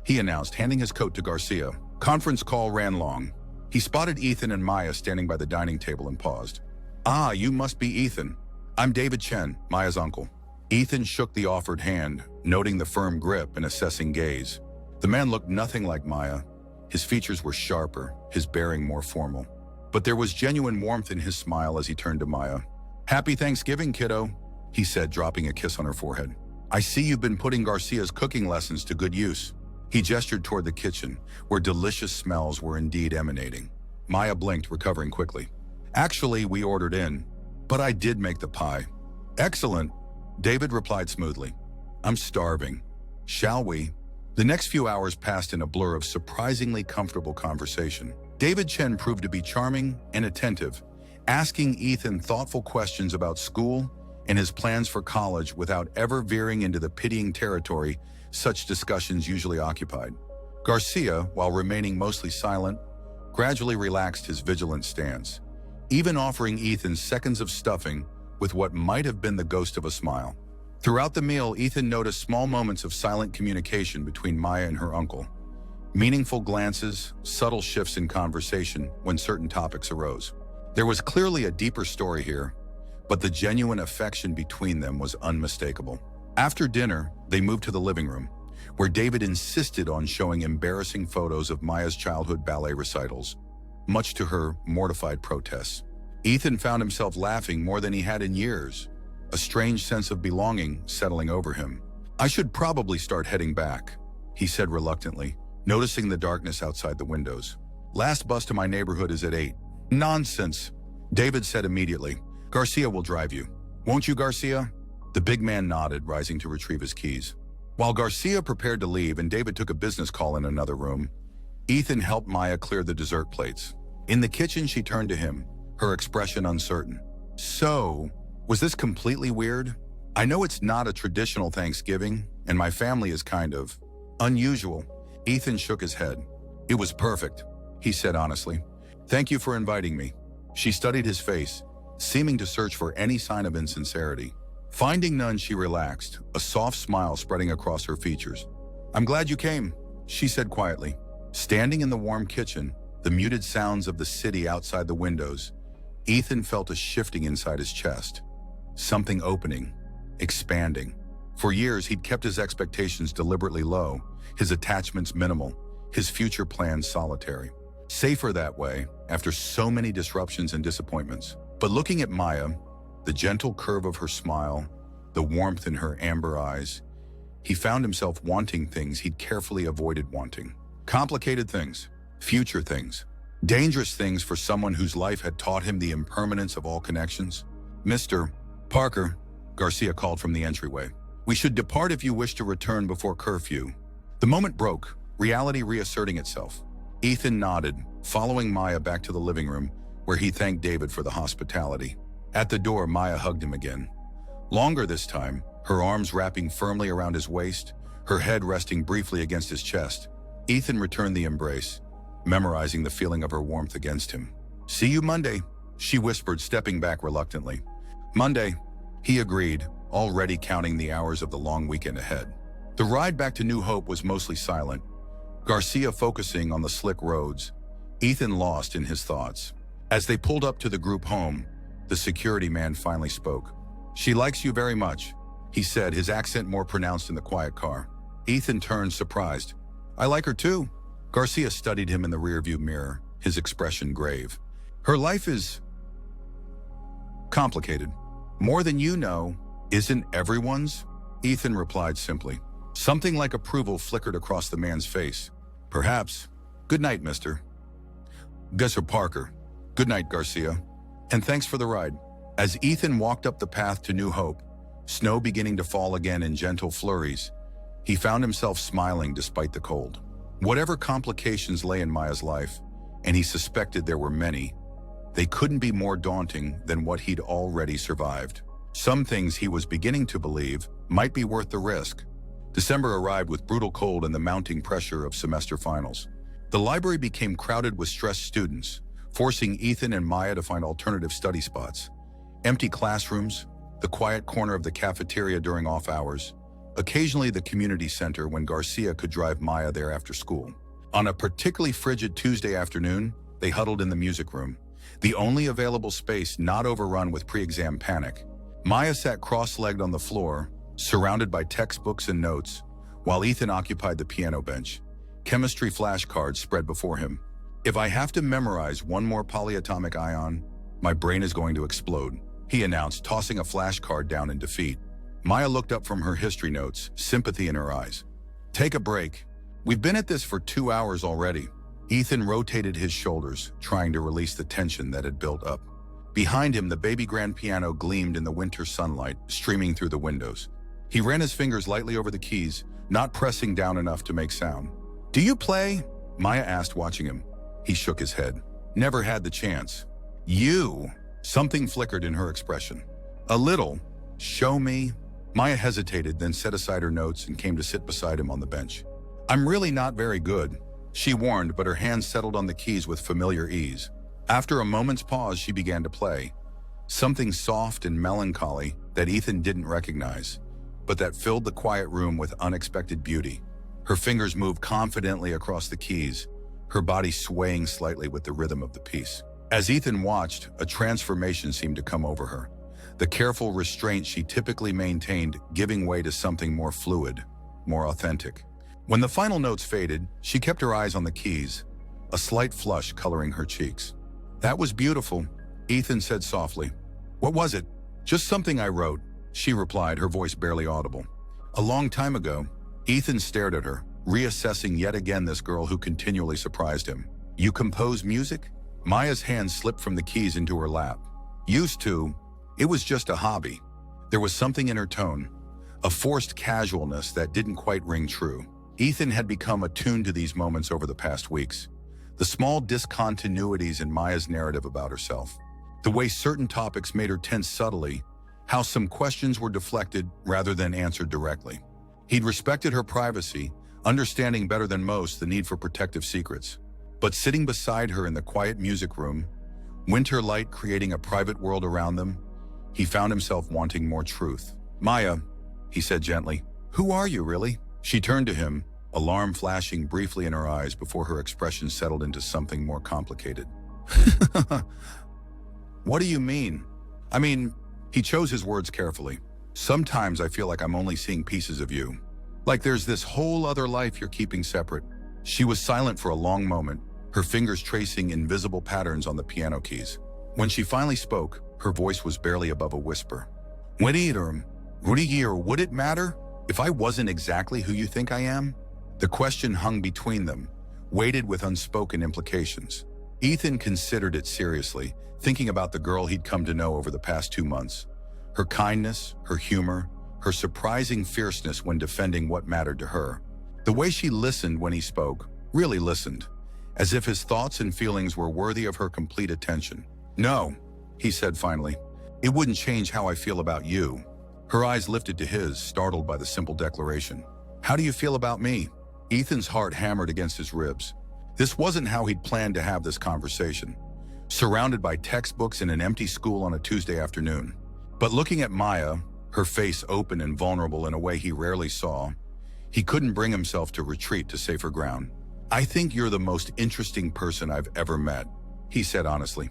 he announced, handing his coat to Garcia. Conference call ran long. He spotted Ethan and Maya standing by the dining table and paused. "Ah, you must be Ethan. I'm David Chen, Maya's uncle." Ethan shook the offered hand, noting the firm grip and assessing gaze. The man looked nothing like Maya. His features were sharper, his bearing more formal. But there was genuine warmth in his smile as he turned to Maya. "Happy Thanksgiving, kiddo," he said, dropping a kiss on her forehead. "I see you've been putting Garcia's cooking lessons to good use." He gestured toward the kitchen, where delicious smells were indeed emanating. Maya blinked, recovering quickly. "Actually, we ordered in, but I did make the pie." "Excellent," David replied smoothly. "I'm starving. Shall we?" The next few hours passed in a blur of surprisingly comfortable conversation. David Chen proved to be charming and attentive, asking Ethan thoughtful questions about school and his plans for college without ever veering into the pitying territory such discussions usually occupied. Garcia, while remaining mostly silent, gradually relaxed his vigilant stance, even offering Ethan seconds of stuffing with what might have been the ghost of a smile. Throughout the meal, Ethan noticed small moments of silent communication between Maya and her uncle. Meaningful glances, subtle shifts in conversation when certain topics arose. There was clearly a deeper story here, but the genuine affection between them was unmistakable. After dinner, they moved to the living room, where David insisted on showing embarrassing photos of Maya's childhood ballet recitals, much to her mortified protests. Ethan found himself laughing more than he had in years, a strange sense of belonging settling over him. "I should probably start heading back," he said reluctantly, noticing the darkness outside the windows. "Last bus to my neighborhood is at 8. "Nonsense," David said immediately. "Garcia will drive you. Won't you, Garcia?" The big man nodded, rising to retrieve his keys. While Garcia prepared to leave and David took a business call in another room, Ethan helped Maya clear the dessert plates. In the kitchen, she turned to him, her expression uncertain. "So, was this completely weird? I know it's not a traditional Thanksgiving, and my family is kind of unusual." Ethan shook his head. "It was perfect," he said honestly. "Thank you for inviting me." She studied his face, seeming to search for any sign of insincerity. Finding none, she relaxed, a soft smile spreading across her features. "I'm glad you came," she said quietly. Standing in the warm kitchen, the muted sounds of the city outside the windows, Ethan felt a shifting inside his chest. Something opening, expanding. For years, he'd kept his expectations deliberately low, his attachments minimal, his future plans solitary. Safer that way, after so many disruptions and disappointments. But looking at Maya, the gentle curve of her smile, the warmth in her amber eyes, he found himself wanting things he'd carefully avoided wanting. Complicated things, future things, dangerous things for someone whose life had taught him the impermanence of all connections. "Mr. Parker," Garcia called from the entryway. "We should depart if you wish to return before curfew." The moment broke, reality reasserting itself. Ethan nodded, following Maya back to the living room, where he thanked David for the hospitality. At the door, Maya hugged him again. Longer this time, her arms wrapping firmly around his waist, her head resting briefly against his chest. Ethan returned the embrace, memorizing the feeling of her warmth against him. "See you Monday," she whispered, stepping back reluctantly. "Monday," he agreed, already counting the hours of the long weekend ahead. The ride back to New Hope was mostly silent, Garcia focusing on the slick roads, Ethan lost in his thoughts. As they pulled up to the group home, the security man finally spoke. "She likes you very much," he said, his accent more pronounced in the quiet car. Ethan turned, surprised. "I like her too." Garcia studied him in the rearview mirror, his expression grave. "Her life is complicated. More than you know, isn't everyone's?" Ethan replied simply. Something like approval flickered across the man's face. "Perhaps. Good night, Mr. Parker." "Good night, Garcia. And thanks for the ride." As Ethan walked up the path to New Hope, snow beginning to fall again in gentle flurries, he found himself smiling despite the cold. Whatever complications lay in Maya's life, and he suspected there were many, they couldn't be more daunting than what he'd already survived. Some things he was beginning to believe might be worth the risk. December arrived with brutal cold and the mounting pressure of semester finals. The library became crowded with stressed students, forcing Ethan and Maya to find alternative study spots. Empty classrooms, the quiet corner of the cafeteria during off hours, occasionally the community center when Garcia could drive Maya there after school. On a particularly frigid Tuesday afternoon, they huddled in the music room, the only available space not overrun with pre-exam panic. Maya sat cross-legged on the floor, surrounded by textbooks and notes, while Ethan occupied the piano bench, chemistry flashcards spread before him. "If I have to memorize one more polyatomic ion, my brain is going to explode," he announced, tossing a flashcard down in defeat. Maya looked up from her history notes, sympathy in her eyes. "Take a break. We've been at this for 2 hours already." Ethan rotated his shoulders, trying to release the tension that had built up. Behind him, the baby grand piano gleamed in the winter sunlight, streaming through the windows. He ran his fingers lightly over the keys, not pressing down enough to make sound. "Do you play?" Maya asked, watching him. He shook his head. "Never had the chance." "You?" Something flickered in her expression. "A little. Show me." Maya hesitated, then set aside her notes and came to sit beside him on the bench. "I'm really not very good," she warned, but her hands settled on the keys with familiar ease. After a moment's pause, she began to play. Something soft and melancholy that Ethan didn't recognize, but that filled the quiet room with unexpected beauty. Her fingers moved confidently across the keys, her body swaying slightly with the rhythm of the piece. As Ethan watched, a transformation seemed to come over her, the careful restraint she typically maintained giving way to something more fluid, more authentic. When the final notes faded, she kept her eyes on the keys, a slight flush coloring her cheeks. "That was beautiful," Ethan said softly. "What was it?" "Just something I wrote," she replied, her voice barely audible. "A long time ago." Ethan stared at her, reassessing yet again this girl who continually surprised him. "You compose music?" Maya's hand slipped from the keys into her lap. "Used to. It was just a hobby." There was something in her tone, a forced casualness that didn't quite ring true. Ethan had become attuned to these moments over the past weeks. The small discontinuities in Maya's narrative about herself. The way certain topics made her tense subtly, how some questions were deflected rather than answered directly. He'd respected her privacy, understanding better than most the need for protective secrets. But sitting beside her in the quiet music room, winter light creating a private world around them, he found himself wanting more truth. "Maya," he said gently, "who are you really?" She turned to him, alarm flashing briefly in her eyes before her expression settled into something more complicated. What do you mean? I mean, he chose his words carefully. Sometimes I feel like I'm only seeing pieces of you. Like there's this whole other life you're keeping separate. She was silent for a long moment, her fingers tracing invisible patterns on the piano keys. When she finally spoke, her voice was barely above a whisper. Would it matter if I wasn't exactly who you think I am? The question hung between them, weighted with unspoken implications. Ethan considered it seriously, thinking about the girl he'd come to know over the past 2 months. Her kindness, her humor, her surprising fierceness when defending what mattered to her. The way she listened when he spoke, really listened, as if his thoughts and feelings were worthy of her complete attention. No, he said finally, it wouldn't change how I feel about you. Her eyes lifted to his, startled by the simple declaration. How do you feel about me? Ethan's heart hammered against his ribs. This wasn't how he'd planned to have this conversation, surrounded by textbooks in an empty school on a Tuesday afternoon. But looking at Maya, her face open and vulnerable in a way he rarely saw, he couldn't bring himself to retreat to safer ground. I think you're the most interesting person I've ever met, he said honestly.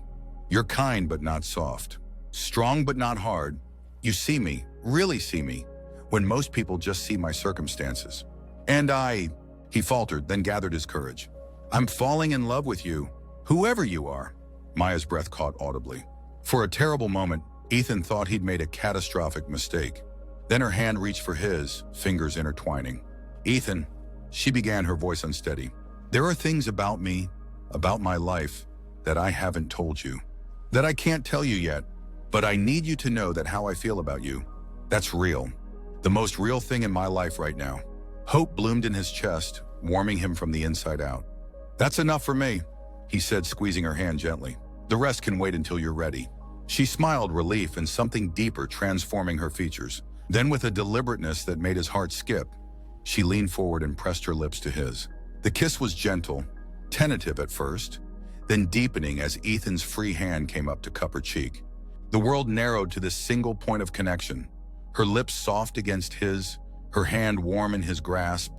You're kind but not soft, strong but not hard. You see me, really see me, when most people just see my circumstances. And he faltered, then gathered his courage. I'm falling in love with you, whoever you are. Maya's breath caught audibly. For a terrible moment, Ethan thought he'd made a catastrophic mistake. Then her hand reached for his, fingers intertwining. Ethan, she began, her voice unsteady. There are things about me, about my life, that I haven't told you, that I can't tell you yet, but I need you to know that how I feel about you, that's real. The most real thing in my life right now. Hope bloomed in his chest, warming him from the inside out. That's enough for me, he said, squeezing her hand gently. The rest can wait until you're ready. She smiled, relief and something deeper transforming her features. Then with a deliberateness that made his heart skip, she leaned forward and pressed her lips to his. The kiss was gentle, tentative at first, then deepening as Ethan's free hand came up to cup her cheek. The world narrowed to this single point of connection, her lips soft against his, her hand warm in his grasp,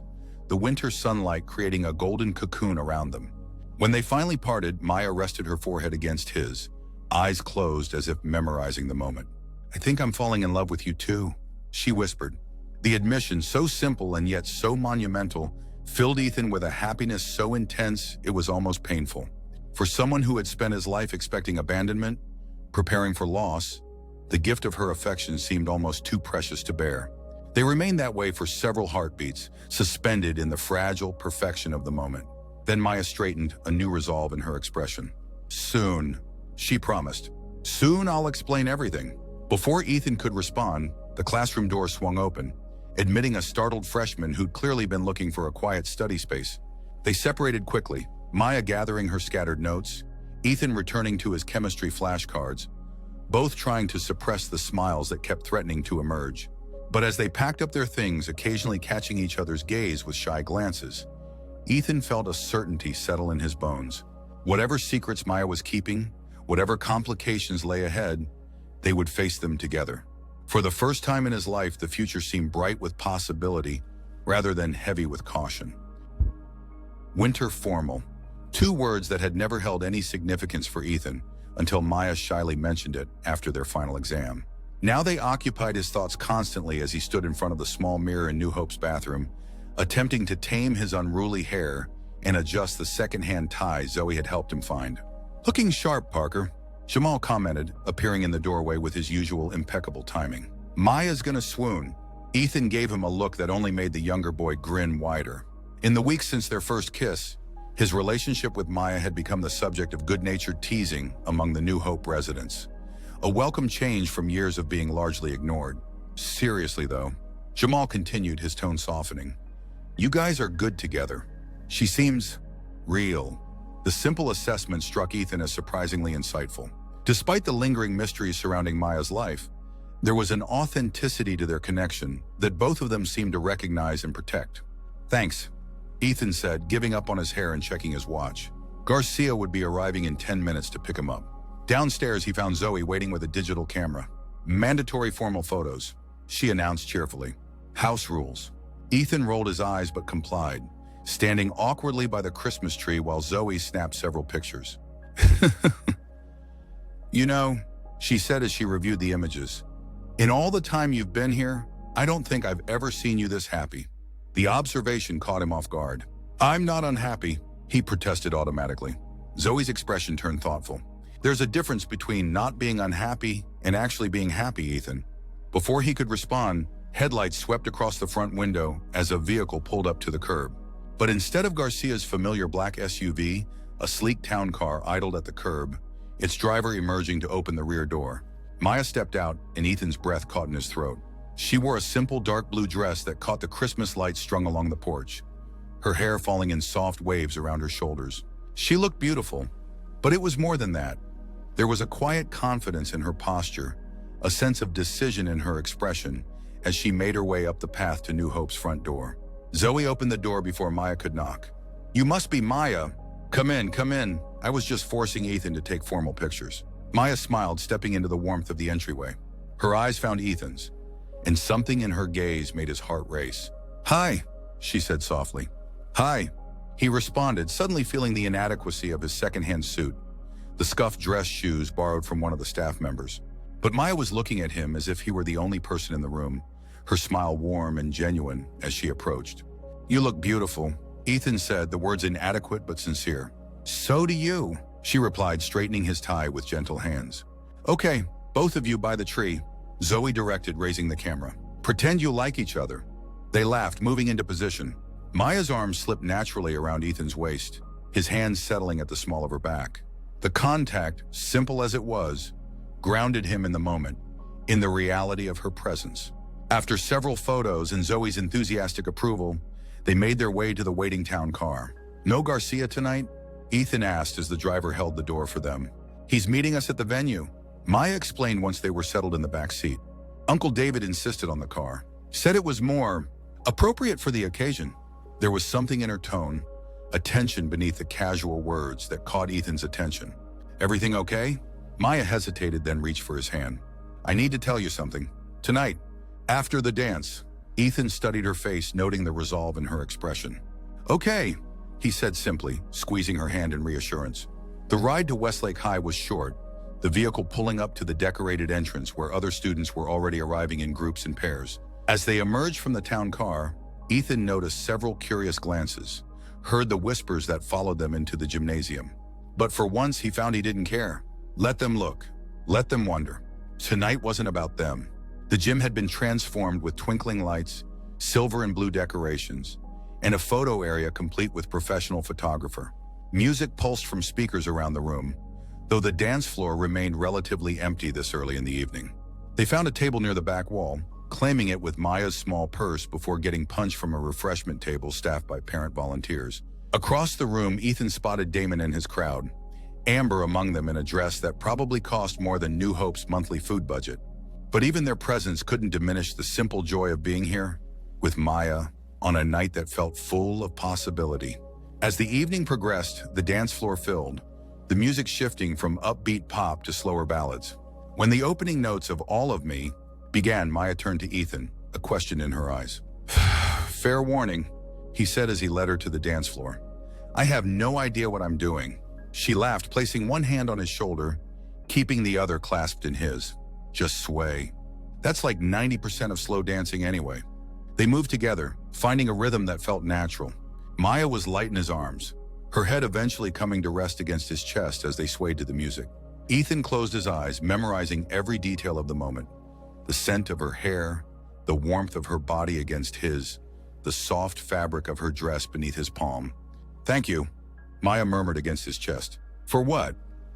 the winter sunlight creating a golden cocoon around them. When they finally parted, Maya rested her forehead against his, eyes closed as if memorizing the moment. I think I'm falling in love with you too, she whispered. The admission, so simple and yet so monumental, filled Ethan with a happiness so intense it was almost painful. For someone who had spent his life expecting abandonment, preparing for loss, the gift of her affection seemed almost too precious to bear. They remained that way for several heartbeats, suspended in the fragile perfection of the moment. Then Maya straightened, a new resolve in her expression. Soon, she promised. Soon I'll explain everything. Before Ethan could respond, the classroom door swung open, admitting a startled freshman who'd clearly been looking for a quiet study space. They separated quickly, Maya gathering her scattered notes, Ethan returning to his chemistry flashcards, both trying to suppress the smiles that kept threatening to emerge. But as they packed up their things, occasionally catching each other's gaze with shy glances, Ethan felt a certainty settle in his bones. Whatever secrets Maya was keeping, whatever complications lay ahead, they would face them together. For the first time in his life, the future seemed bright with possibility rather than heavy with caution. Winter formal. 2 words that had never held any significance for Ethan until Maya shyly mentioned it after their final exam. Now they occupied his thoughts constantly as he stood in front of the small mirror in New Hope's bathroom, attempting to tame his unruly hair and adjust the second-hand tie Zoe had helped him find. Looking sharp, Parker, Jamal commented, appearing in the doorway with his usual impeccable timing. Maya's gonna swoon. Ethan gave him a look that only made the younger boy grin wider. In the weeks since their first kiss, his relationship with Maya had become the subject of good-natured teasing among the New Hope residents. A welcome change from years of being largely ignored. Seriously, though, Jamal continued, his tone softening. You guys are good together. She seems real. The simple assessment struck Ethan as surprisingly insightful. Despite the lingering mysteries surrounding Maya's life, there was an authenticity to their connection that both of them seemed to recognize and protect. Thanks, Ethan said, giving up on his hair and checking his watch. Garcia would be arriving in 10 minutes to pick him up. Downstairs, he found Zoe waiting with a digital camera. Mandatory formal photos, she announced cheerfully. House rules. Ethan rolled his eyes but complied, standing awkwardly by the Christmas tree while Zoe snapped several pictures. You know, she said as she reviewed the images, in all the time you've been here, I don't think I've ever seen you this happy. The observation caught him off guard. I'm not unhappy, he protested automatically. Zoe's expression turned thoughtful. There's a difference between not being unhappy and actually being happy, Ethan. Before he could respond, headlights swept across the front window as a vehicle pulled up to the curb. But instead of Garcia's familiar black SUV, a sleek town car idled at the curb, its driver emerging to open the rear door. Maya stepped out, and Ethan's breath caught in his throat. She wore a simple dark blue dress that caught the Christmas lights strung along the porch, her hair falling in soft waves around her shoulders. She looked beautiful, but it was more than that. There was a quiet confidence in her posture, a sense of decision in her expression as she made her way up the path to New Hope's front door. Zoe opened the door before Maya could knock. You must be Maya. Come in, come in. I was just forcing Ethan to take formal pictures. Maya smiled, stepping into the warmth of the entryway. Her eyes found Ethan's, and something in her gaze made his heart race. Hi, she said softly. Hi, he responded, suddenly feeling the inadequacy of his secondhand suit, the scuffed dress shoes borrowed from one of the staff members. But Maya was looking at him as if he were the only person in the room, her smile warm and genuine as she approached. You look beautiful, Ethan said, the words inadequate but sincere. So do you, she replied, straightening his tie with gentle hands. Okay, both of you by the tree, Zoe directed, raising the camera. Pretend you like each other. They laughed, moving into position. Maya's arms slipped naturally around Ethan's waist, his hands settling at the small of her back. The contact, simple as it was, grounded him in the moment, in the reality of her presence. After several photos and Zoe's enthusiastic approval, they made their way to the waiting town car. No Garcia tonight? Ethan asked as the driver held the door for them. He's meeting us at the venue, Maya explained once they were settled in the back seat. Uncle David insisted on the car, said it was more appropriate for the occasion. There was something in her tone, a tension beneath the casual words that caught Ethan's attention. Everything okay? Maya hesitated, then reached for his hand. I need to tell you something. Tonight, after the dance, Ethan studied her face, noting the resolve in her expression. Okay, he said simply, squeezing her hand in reassurance. The ride to Westlake High was short, the vehicle pulling up to the decorated entrance where other students were already arriving in groups and pairs. As they emerged from the town car, Ethan noticed several curious glances, heard the whispers that followed them into the gymnasium. But for once, he found he didn't care. Let them look. Let them wonder. Tonight wasn't about them. The gym had been transformed with twinkling lights, silver and blue decorations, and a photo area complete with professional photographer. Music pulsed from speakers around the room, though the dance floor remained relatively empty this early in the evening. They found a table near the back wall, claiming it with Maya's small purse before getting punched from a refreshment table staffed by parent volunteers. Across the room, Ethan spotted Damon and his crowd, Amber among them in a dress that probably cost more than New Hope's monthly food budget. But even their presence couldn't diminish the simple joy of being here, with Maya, on a night that felt full of possibility. As the evening progressed, the dance floor filled, the music shifting from upbeat pop to slower ballads. When the opening notes of All of Me began, Maya turned to Ethan, a question in her eyes. Fair warning, he said as he led her to the dance floor. I have no idea what I'm doing. She laughed, placing one hand on his shoulder, keeping the other clasped in his. Just sway. That's like 90% of slow dancing anyway. They moved together, finding a rhythm that felt natural. Maya was light in his arms, her head eventually coming to rest against his chest as they swayed to the music. Ethan closed his eyes, memorizing every detail of the moment. The scent of her hair, the warmth of her body against his, the soft fabric of her dress beneath his palm. Thank you, Maya murmured against his chest. For what?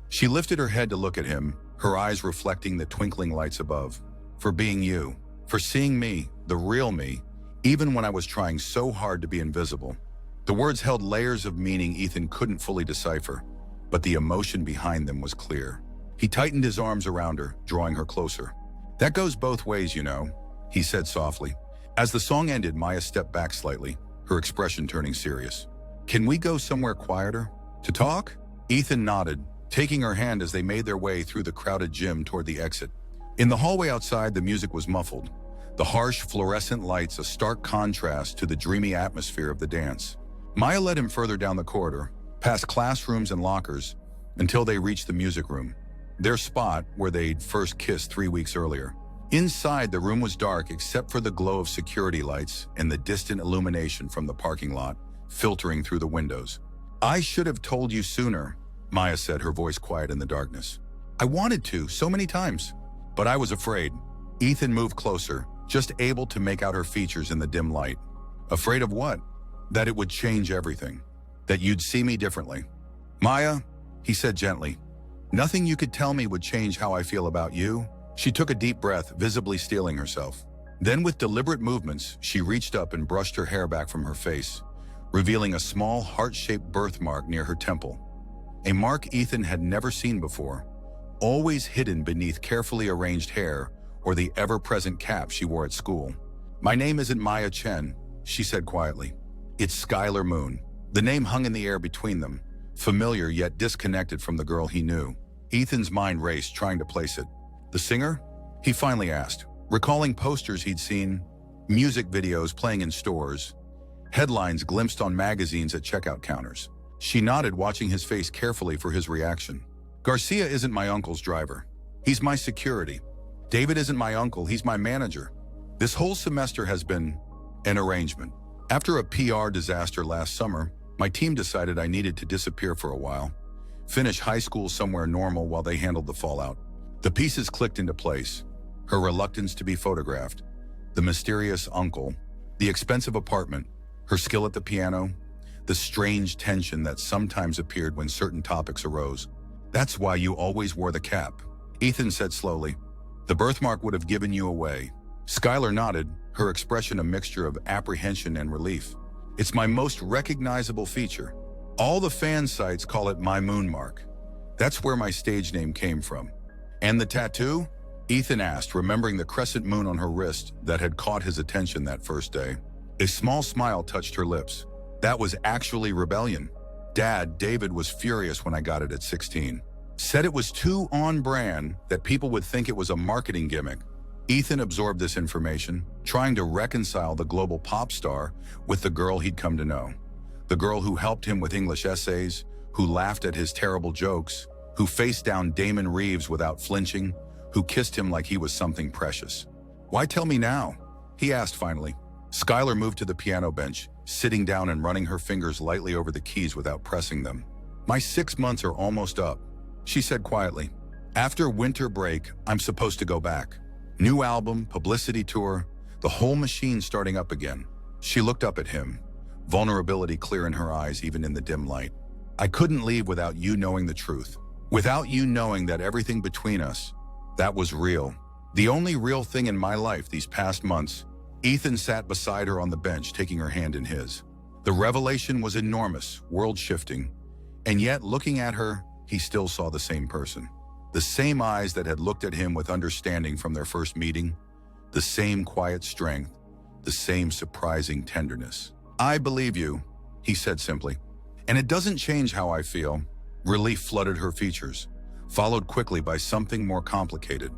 She lifted her head to look at him, her eyes reflecting the twinkling lights above. For being you, for seeing me, the real me, even when I was trying so hard to be invisible. The words held layers of meaning Ethan couldn't fully decipher, but the emotion behind them was clear. He tightened his arms around her, drawing her closer. That goes both ways, you know, he said softly. As the song ended, Maya stepped back slightly, her expression turning serious. Can we go somewhere quieter? To talk? Ethan nodded, taking her hand as they made their way through the crowded gym toward the exit. In the hallway outside, the music was muffled, the harsh fluorescent lights a stark contrast to the dreamy atmosphere of the dance. Maya led him further down the corridor, past classrooms and lockers, until they reached the music room, their spot where they'd first kissed 3 weeks earlier. Inside, the room was dark except for the glow of security lights and the distant illumination from the parking lot filtering through the windows. "I should have told you sooner," Maya said, her voice quiet in the darkness. "I wanted to, so many times, but I was afraid." Ethan moved closer, just able to make out her features in the dim light. "Afraid of what?" "That it would change everything. That you'd see me differently." "Maya," he said gently, "nothing you could tell me would change how I feel about you." She took a deep breath, visibly steeling herself. Then with deliberate movements, she reached up and brushed her hair back from her face, revealing a small heart-shaped birthmark near her temple. A mark Ethan had never seen before, always hidden beneath carefully arranged hair or the ever-present cap she wore at school. "My name isn't Maya Chen," she said quietly. "It's Skylar Moon." The name hung in the air between them, familiar yet disconnected from the girl he knew. Ethan's mind raced, trying to place it. "The singer?" he finally asked, recalling posters he'd seen, music videos playing in stores, headlines glimpsed on magazines at checkout counters. She nodded, watching his face carefully for his reaction. "Garcia isn't my uncle's driver. He's my security. David isn't my uncle, he's my manager. This whole semester has been an arrangement. After a PR disaster last summer, my team decided I needed to disappear for a while, finish high school somewhere normal while they handled the fallout." The pieces clicked into place. Her reluctance to be photographed, the mysterious uncle, the expensive apartment, her skill at the piano, the strange tension that sometimes appeared when certain topics arose. "That's why you always wore the cap," Ethan said slowly. "The birthmark would have given you away." Skylar nodded, her expression a mixture of apprehension and relief. "It's my most recognizable feature. All the fan sites call it my moon mark. That's where my stage name came from." "And the tattoo?" Ethan asked, remembering the crescent moon on her wrist that had caught his attention that first day. A small smile touched her lips. "That was actually rebellion. Dad, David, was furious when I got it at 16. Said it was too on-brand, that people would think it was a marketing gimmick." Ethan absorbed this information, trying to reconcile the global pop star with the girl he'd come to know. The girl who helped him with English essays, who laughed at his terrible jokes, who faced down Damon Reeves without flinching, who kissed him like he was something precious. "Why tell me now?" he asked finally. Skylar moved to the piano bench, sitting down and running her fingers lightly over the keys without pressing them. "My 6 months are almost up," she said quietly. "After winter break, I'm supposed to go back. New album, publicity tour, the whole machine starting up again." She looked up at him, vulnerability clear in her eyes even in the dim light. "I couldn't leave without you knowing the truth. Without you knowing that everything between us, that was real. The only real thing in my life these past months." Ethan sat beside her on the bench, taking her hand in his. The revelation was enormous, world-shifting, and yet looking at her, he still saw the same person. The same eyes that had looked at him with understanding from their first meeting, the same quiet strength, the same surprising tenderness. "I believe you," he said simply. "And it doesn't change how I feel." Relief flooded her features, followed quickly by something more complicated.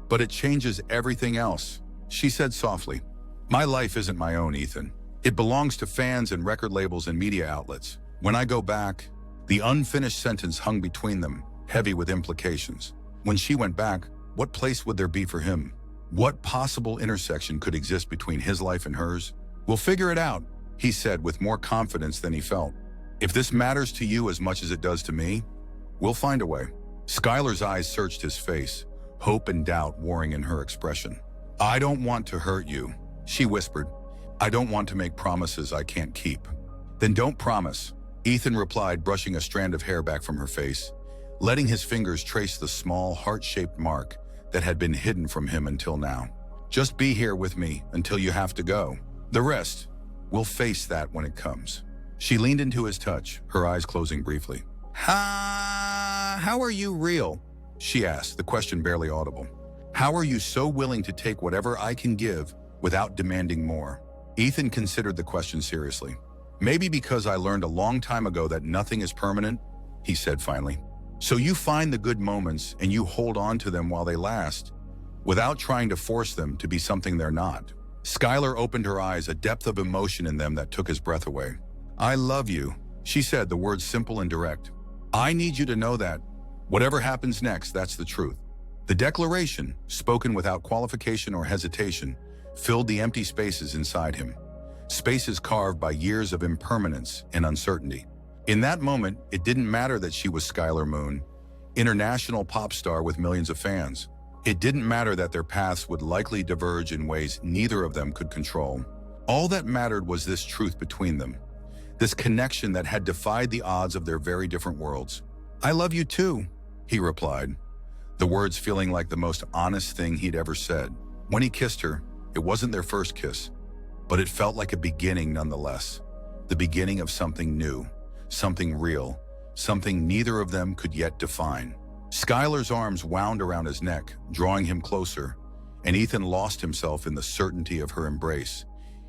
"But it changes everything else," she said softly. "My life isn't my own, Ethan. It belongs to fans and record labels and media outlets. When I go back," the unfinished sentence hung between them, heavy with implications. When she went back, what place would there be for him? What possible intersection could exist between his life and hers? "We'll figure it out," he said with more confidence than he felt. "If this matters to you as much as it does to me, we'll find a way." Skylar's eyes searched his face, hope and doubt warring in her expression. "I don't want to hurt you," she whispered. "I don't want to make promises I can't keep." "Then don't promise," Ethan replied, brushing a strand of hair back from her face, letting his fingers trace the small, heart-shaped mark that had been hidden from him until now. "Just be here with me until you have to go. The rest, we'll face that when it comes." She leaned into his touch, her eyes closing briefly. How are you real?" she asked, the question barely audible. "How are you so willing to take whatever I can give without demanding more?" Ethan considered the question seriously. "Maybe because I learned a long time ago that nothing is permanent," he said finally. "So you find the good moments and you hold on to them while they last, without trying to force them to be something they're not." Skylar opened her eyes, a depth of emotion in them that took his breath away. "I love you," she said, the words simple and direct. "I need you to know that. Whatever happens next, that's the truth." The declaration, spoken without qualification or hesitation, filled the empty spaces inside him. Spaces carved by years of impermanence and uncertainty. In that moment, it didn't matter that she was Skylar Moon, international pop star with millions of fans. It didn't matter that their paths would likely diverge in ways neither of them could control. All that mattered was this truth between them, this connection that had defied the odds of their very different worlds. "I love you too," he replied, the words feeling like the most honest thing he'd ever said. When he kissed her, it wasn't their first kiss, but it felt like a beginning nonetheless. The beginning of something new, something real, something neither of them could yet define. Skylar's arms wound around his neck, drawing him closer, and Ethan lost himself in the certainty of her embrace,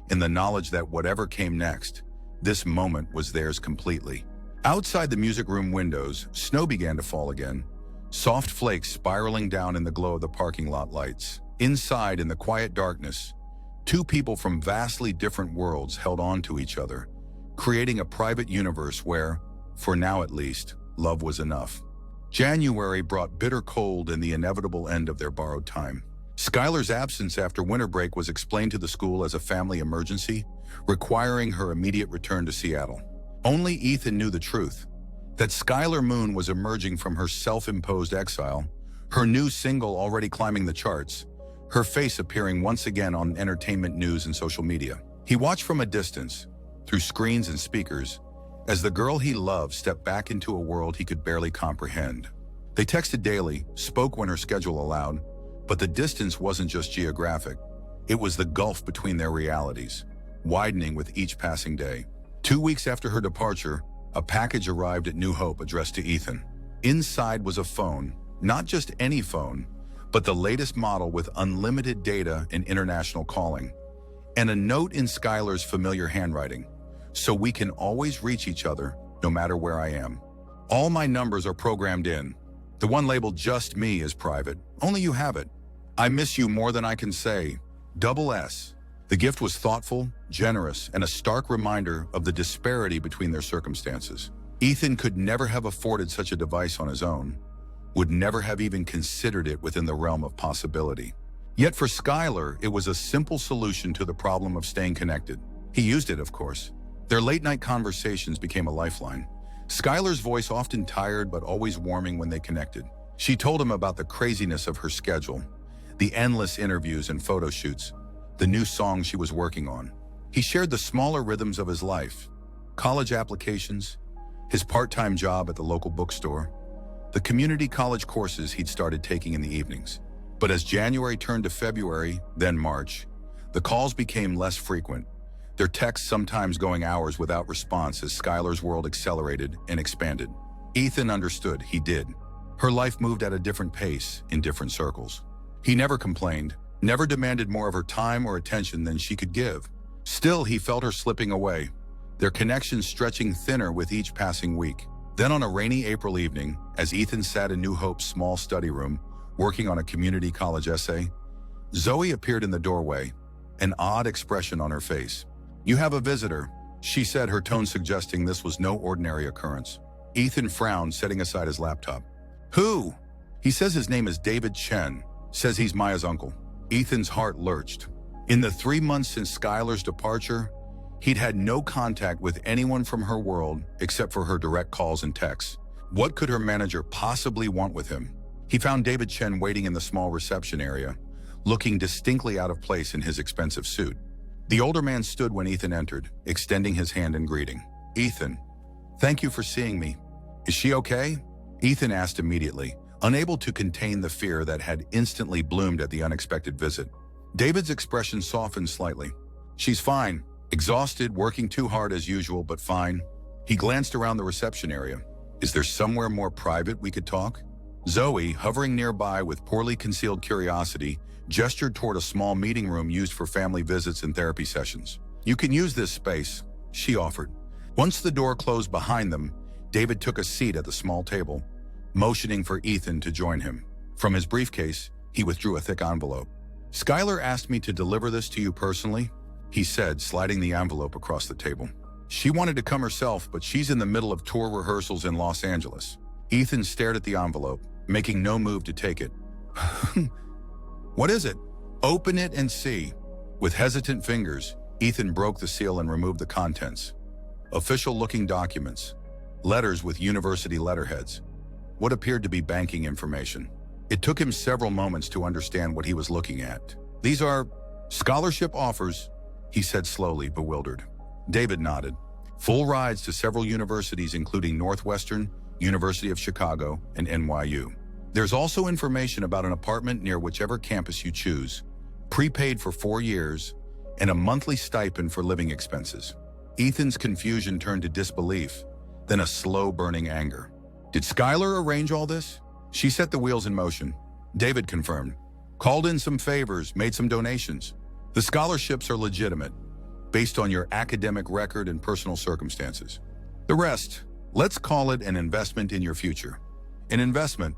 in the knowledge that whatever came next, this moment was theirs completely. Outside the music room windows, snow began to fall again, soft flakes spiraling down in the glow of the parking lot lights. Inside, in the quiet darkness, two people from vastly different worlds held on to each other, creating a private universe where, for now at least, love was enough. January brought bitter cold and the inevitable end of their borrowed time. Skylar's absence after winter break was explained to the school as a family emergency, requiring her immediate return to Seattle. Only Ethan knew the truth, that Skylar Moon was emerging from her self-imposed exile, her new single already climbing the charts, her face appearing once again on entertainment news and social media. He watched from a distance, through screens and speakers, as the girl he loved stepped back into a world he could barely comprehend. They texted daily, spoke when her schedule allowed, but the distance wasn't just geographic. It was the gulf between their realities, widening with each passing day. 2 weeks after her departure, a package arrived at New Hope addressed to Ethan. Inside was a phone, not just any phone, but the latest model with unlimited data and international calling, and a note in Skylar's familiar handwriting: "So we can always reach each other, no matter where I am. All my numbers are programmed in. The one labeled Just Me is private. Only you have it. I miss you more than I can say. Double S." The gift was thoughtful, generous, and a stark reminder of the disparity between their circumstances. Ethan could never have afforded such a device on his own, would never have even considered it within the realm of possibility. Yet for Skylar, it was a simple solution to the problem of staying connected. He used it, of course. Their late-night conversations became a lifeline. Skylar's voice often tired but always warming when they connected. She told him about the craziness of her schedule, the endless interviews and photo shoots, the new songs she was working on. He shared the smaller rhythms of his life: college applications, his part-time job at the local bookstore, the community college courses he'd started taking in the evenings. But as January turned to February, then March, the calls became less frequent, their texts sometimes going hours without response as Skylar's world accelerated and expanded. Ethan understood, he did. Her life moved at a different pace in different circles. He never complained, never demanded more of her time or attention than she could give. Still, he felt her slipping away, their connection stretching thinner with each passing week. Then on a rainy April evening, as Ethan sat in New Hope's small study room, working on a community college essay, Zoe appeared in the doorway, an odd expression on her face. "You have a visitor," she said, her tone suggesting this was no ordinary occurrence. Ethan frowned, setting aside his laptop. "Who?" "He says his name is David Chen, says he's Maya's uncle." Ethan's heart lurched. In the 3 months since Skylar's departure, he'd had no contact with anyone from her world except for her direct calls and texts. What could her manager possibly want with him? He found David Chen waiting in the small reception area, looking distinctly out of place in his expensive suit. The older man stood when Ethan entered, extending his hand in greeting. "Ethan, thank you for seeing me. Is she okay?" Ethan asked immediately, unable to contain the fear that had instantly bloomed at the unexpected visit. David's expression softened slightly. "She's fine. Exhausted, working too hard as usual, but fine." He glanced around the reception area. "Is there somewhere more private we could talk?" Zoe, hovering nearby with poorly concealed curiosity, gestured toward a small meeting room used for family visits and therapy sessions. "You can use this space," she offered. Once the door closed behind them, David took a seat at the small table, motioning for Ethan to join him. From his briefcase, he withdrew a thick envelope. Skylar asked me to deliver this to you personally, he said, sliding the envelope across the table. She wanted to come herself, but she's in the middle of tour rehearsals in Los Angeles. Ethan stared at the envelope, making no move to take it. What is it? Open it and see. With hesitant fingers, Ethan broke the seal and removed the contents. Official-looking documents, letters with university letterheads, what appeared to be banking information. It took him several moments to understand what he was looking at. These are scholarship offers, he said slowly, bewildered. David nodded. Full rides to several universities including Northwestern, University of Chicago, and NYU. There's also information about an apartment near whichever campus you choose, prepaid for 4 years, and a monthly stipend for living expenses. Ethan's confusion turned to disbelief, then a slow burning anger. Did Skylar arrange all this? She set the wheels in motion. David confirmed. Called in some favors, made some donations. The scholarships are legitimate, based on your academic record and personal circumstances. The rest, let's call it an investment in your future. An investment,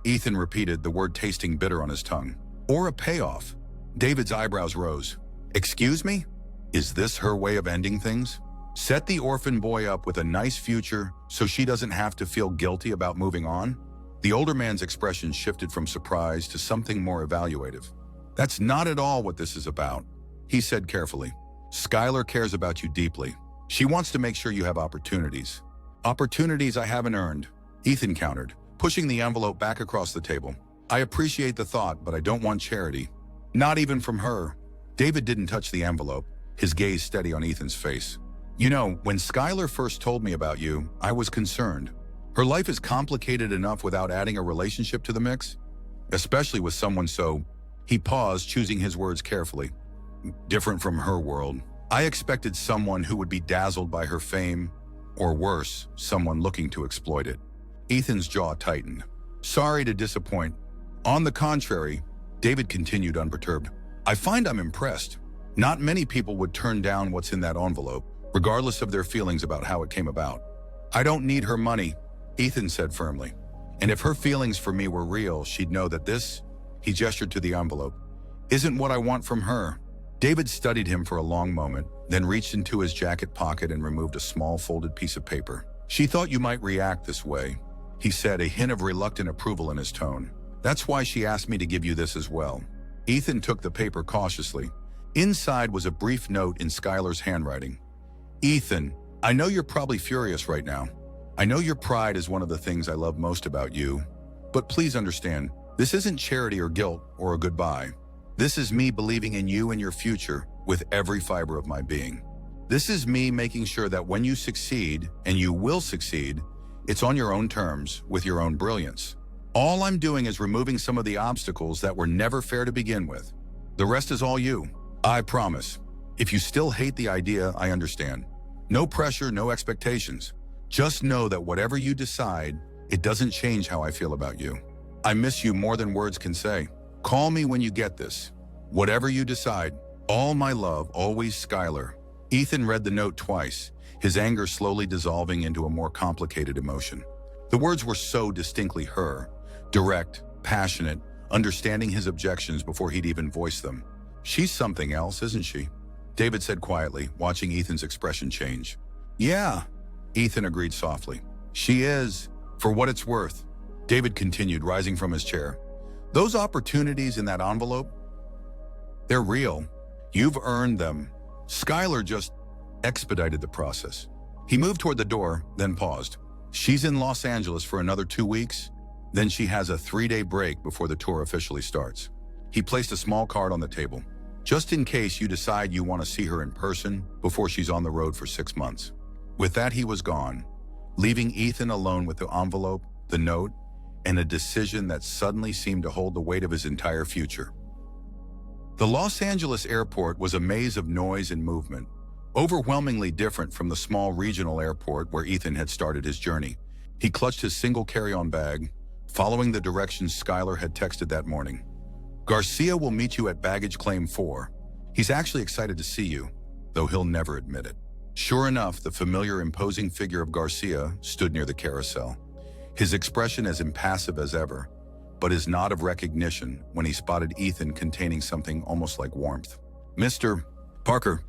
Ethan repeated, the word tasting bitter on his tongue. Or a payoff. David's eyebrows rose. Excuse me? Is this her way of ending things? Set the orphan boy up with a nice future so she doesn't have to feel guilty about moving on? The older man's expression shifted from surprise to something more evaluative. That's not at all what this is about, he said carefully. Skylar cares about you deeply. She wants to make sure you have opportunities. Opportunities I haven't earned, Ethan countered, pushing the envelope back across the table. I appreciate the thought, but I don't want charity. Not even from her. David didn't touch the envelope, his gaze steady on Ethan's face. You know, when Skylar first told me about you, I was concerned. Her life is complicated enough without adding a relationship to the mix, especially with someone so... He paused, choosing his words carefully. Different from her world. I expected someone who would be dazzled by her fame, or worse, someone looking to exploit it. Ethan's jaw tightened. Sorry to disappoint. On the contrary, David continued unperturbed. I find I'm impressed. Not many people would turn down what's in that envelope, regardless of their feelings about how it came about. I don't need her money, Ethan said firmly. And if her feelings for me were real, she'd know that this, he gestured to the envelope, isn't what I want from her. David studied him for a long moment, then reached into his jacket pocket and removed a small folded piece of paper. She thought you might react this way, he said, a hint of reluctant approval in his tone. That's why she asked me to give you this as well. Ethan took the paper cautiously. Inside was a brief note in Skylar's handwriting. Ethan, I know you're probably furious right now. I know your pride is one of the things I love most about you. But please understand, this isn't charity or guilt or a goodbye. This is me believing in you and your future with every fiber of my being. This is me making sure that when you succeed, and you will succeed, it's on your own terms, with your own brilliance. All I'm doing is removing some of the obstacles that were never fair to begin with. The rest is all you. I promise. If you still hate the idea, I understand. No pressure, no expectations. Just know that whatever you decide, it doesn't change how I feel about you. I miss you more than words can say. Call me when you get this. Whatever you decide, all my love, always Skylar. Ethan read the note twice, his anger slowly dissolving into a more complicated emotion. The words were so distinctly her, direct, passionate, understanding his objections before he'd even voiced them. She's something else, isn't she? David said quietly, watching Ethan's expression change. Yeah, Ethan agreed softly. She is, for what it's worth. David continued, rising from his chair. Those opportunities in that envelope, they're real. You've earned them. Skylar just expedited the process. He moved toward the door, then paused. She's in Los Angeles for another 2 weeks, then she has a 3-day break before the tour officially starts. He placed a small card on the table, just in case you decide you want to see her in person before she's on the road for 6 months. With that, he was gone, leaving Ethan alone with the envelope, the note, and a decision that suddenly seemed to hold the weight of his entire future. The Los Angeles airport was a maze of noise and movement, overwhelmingly different from the small regional airport where Ethan had started his journey. He clutched his single carry-on bag, following the directions Skylar had texted that morning. Garcia will meet you at baggage claim 4. He's actually excited to see you, though he'll never admit it. Sure enough, the familiar, imposing figure of Garcia stood near the carousel, his expression as impassive as ever, but his nod of recognition when he spotted Ethan containing something almost like warmth. "Mr. Parker,"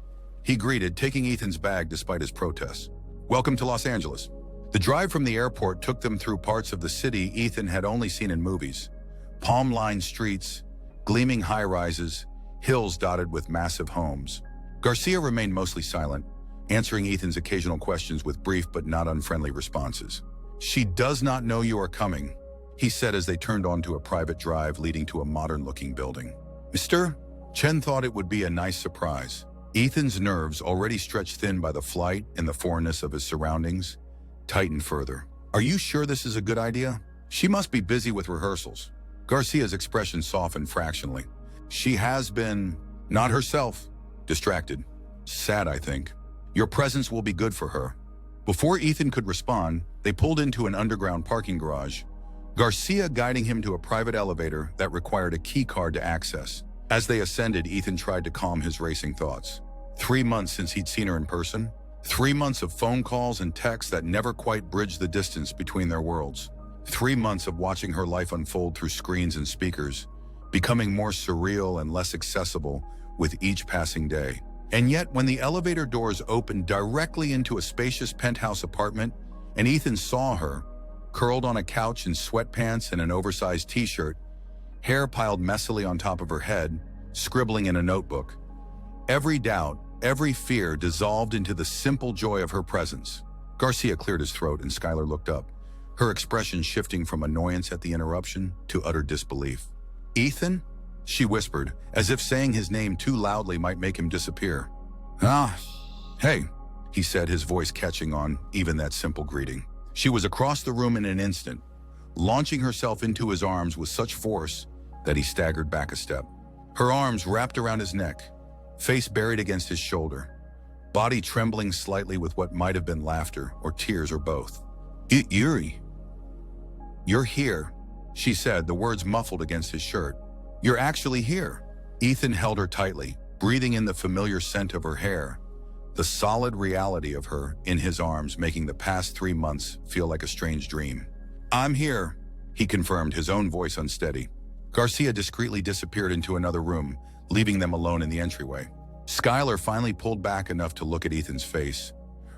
he greeted, taking Ethan's bag despite his protests. "Welcome to Los Angeles." The drive from the airport took them through parts of the city Ethan had only seen in movies. Palm-lined streets, gleaming high-rises, hills dotted with massive homes. Garcia remained mostly silent, answering Ethan's occasional questions with brief but not unfriendly responses. "She does not know you are coming," he said as they turned onto a private drive leading to a modern-looking building. "Mr. Chen thought it would be a nice surprise." Ethan's nerves, already stretched thin by the flight and the foreignness of his surroundings, tightened further. "Are you sure this is a good idea? She must be busy with rehearsals." Garcia's expression softened fractionally. "She has been, not herself, distracted. Sad, I think. Your presence will be good for her." Before Ethan could respond, they pulled into an underground parking garage, Garcia guiding him to a private elevator that required a key card to access. As they ascended, Ethan tried to calm his racing thoughts. 3 months since he'd seen her in person. 3 months of phone calls and texts that never quite bridged the distance between their worlds. 3 months of watching her life unfold through screens and speakers, becoming more surreal and less accessible with each passing day. And yet, when the elevator doors opened directly into a spacious penthouse apartment, and Ethan saw her, curled on a couch in sweatpants and an oversized t-shirt, hair piled messily on top of her head, scribbling in a notebook, every doubt, every fear dissolved into the simple joy of her presence. Garcia cleared his throat and Skylar looked up, her expression shifting from annoyance at the interruption to utter disbelief. "Ethan?" she whispered, as if saying his name too loudly might make him disappear. "Ah, hey," he said, his voice catching on even that simple greeting. She was across the room in an instant, launching herself into his arms with such force that he staggered back a step. Her arms wrapped around his neck, face buried against his shoulder, body trembling slightly with what might have been laughter or tears or both. "Yuri, you're here," she said, the words muffled against his shirt. "You're actually here." Ethan held her tightly, breathing in the familiar scent of her hair, the solid reality of her in his arms, making the past 3 months feel like a strange dream. "I'm here," he confirmed, his own voice unsteady. Garcia discreetly disappeared into another room, leaving them alone in the entryway. Skylar finally pulled back enough to look at Ethan's face,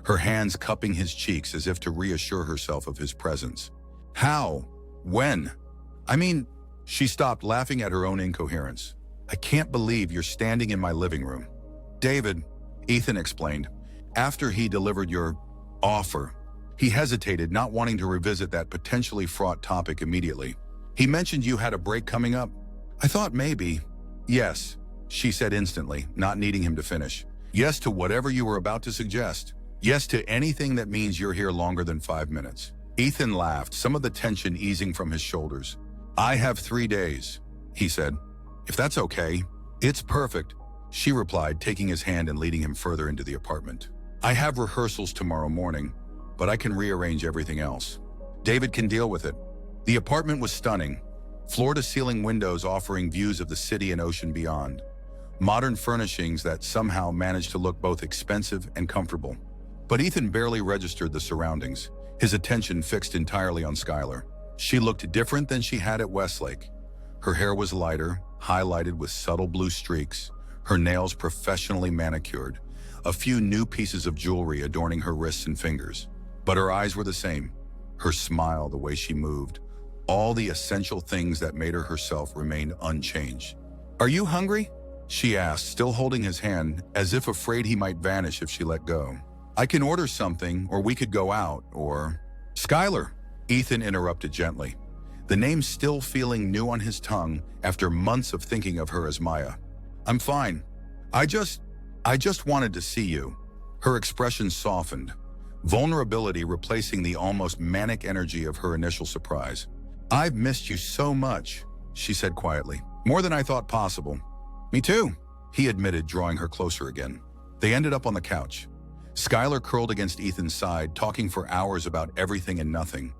her hands cupping his cheeks as if to reassure herself of his presence. "How? When? I mean," she stopped, laughing at her own incoherence. "I can't believe you're standing in my living room." "David," Ethan explained, "after he delivered your offer." He hesitated, not wanting to revisit that potentially fraught topic immediately. "He mentioned you had a break coming up. I thought maybe." "Yes," she said instantly, not needing him to finish. "Yes to whatever you were about to suggest. Yes to anything that means you're here longer than 5 minutes." Ethan laughed, some of the tension easing from his shoulders. "I have 3 days," he said. "If that's okay." "It's perfect," she replied, taking his hand and leading him further into the apartment. "I have rehearsals tomorrow morning, but I can rearrange everything else. David can deal with it." The apartment was stunning, floor-to-ceiling windows offering views of the city and ocean beyond, modern furnishings that somehow managed to look both expensive and comfortable. But Ethan barely registered the surroundings, his attention fixed entirely on Skylar. She looked different than she had at Westlake. Her hair was lighter, highlighted with subtle blue streaks, her nails professionally manicured, a few new pieces of jewelry adorning her wrists and fingers. But her eyes were the same, her smile, the way she moved, all the essential things that made her herself remained unchanged. "Are you hungry?" she asked, still holding his hand, as if afraid he might vanish if she let go. "I can order something, or we could go out, or—" "Skylar," Ethan interrupted gently, the name still feeling new on his tongue after months of thinking of her as Maya. "I'm fine. I just wanted to see you." Her expression softened, vulnerability replacing the almost manic energy of her initial surprise. "I've missed you so much," she said quietly. "More than I thought possible." "Me too," he admitted, drawing her closer again. They ended up on the couch. Skylar curled against Ethan's side, talking for hours about everything and nothing.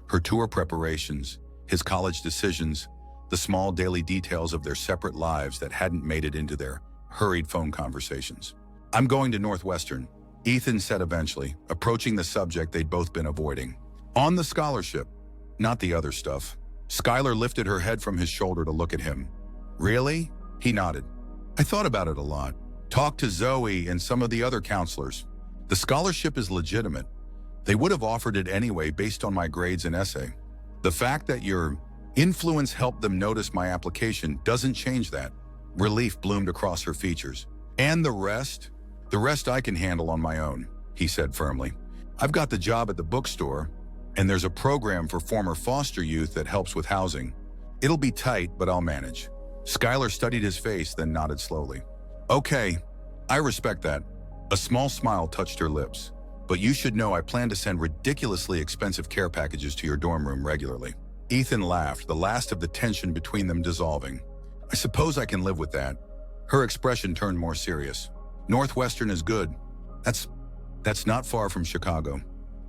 Her tour preparations, his college decisions, the small daily details of their separate lives that hadn't made it into their hurried phone conversations. "I'm going to Northwestern," Ethan said eventually, approaching the subject they'd both been avoiding. "On the scholarship, not the other stuff." Skylar lifted her head from his shoulder to look at him. Really? He nodded. I thought about it a lot. Talked to Zoe and some of the other counselors. The scholarship is legitimate. They would have offered it anyway based on my grades and essay. The fact that your influence helped them notice my application doesn't change that. Relief bloomed across her features. And the rest? The rest I can handle on my own, he said firmly. I've got the job at the bookstore, and there's a program for former foster youth that helps with housing. It'll be tight, but I'll manage. Skylar studied his face, then nodded slowly. Okay, I respect that. A small smile touched her lips. But you should know I plan to send ridiculously expensive care packages to your dorm room regularly. Ethan laughed, the last of the tension between them dissolving. I suppose I can live with that. Her expression turned more serious. Northwestern is good. That's not far from Chicago.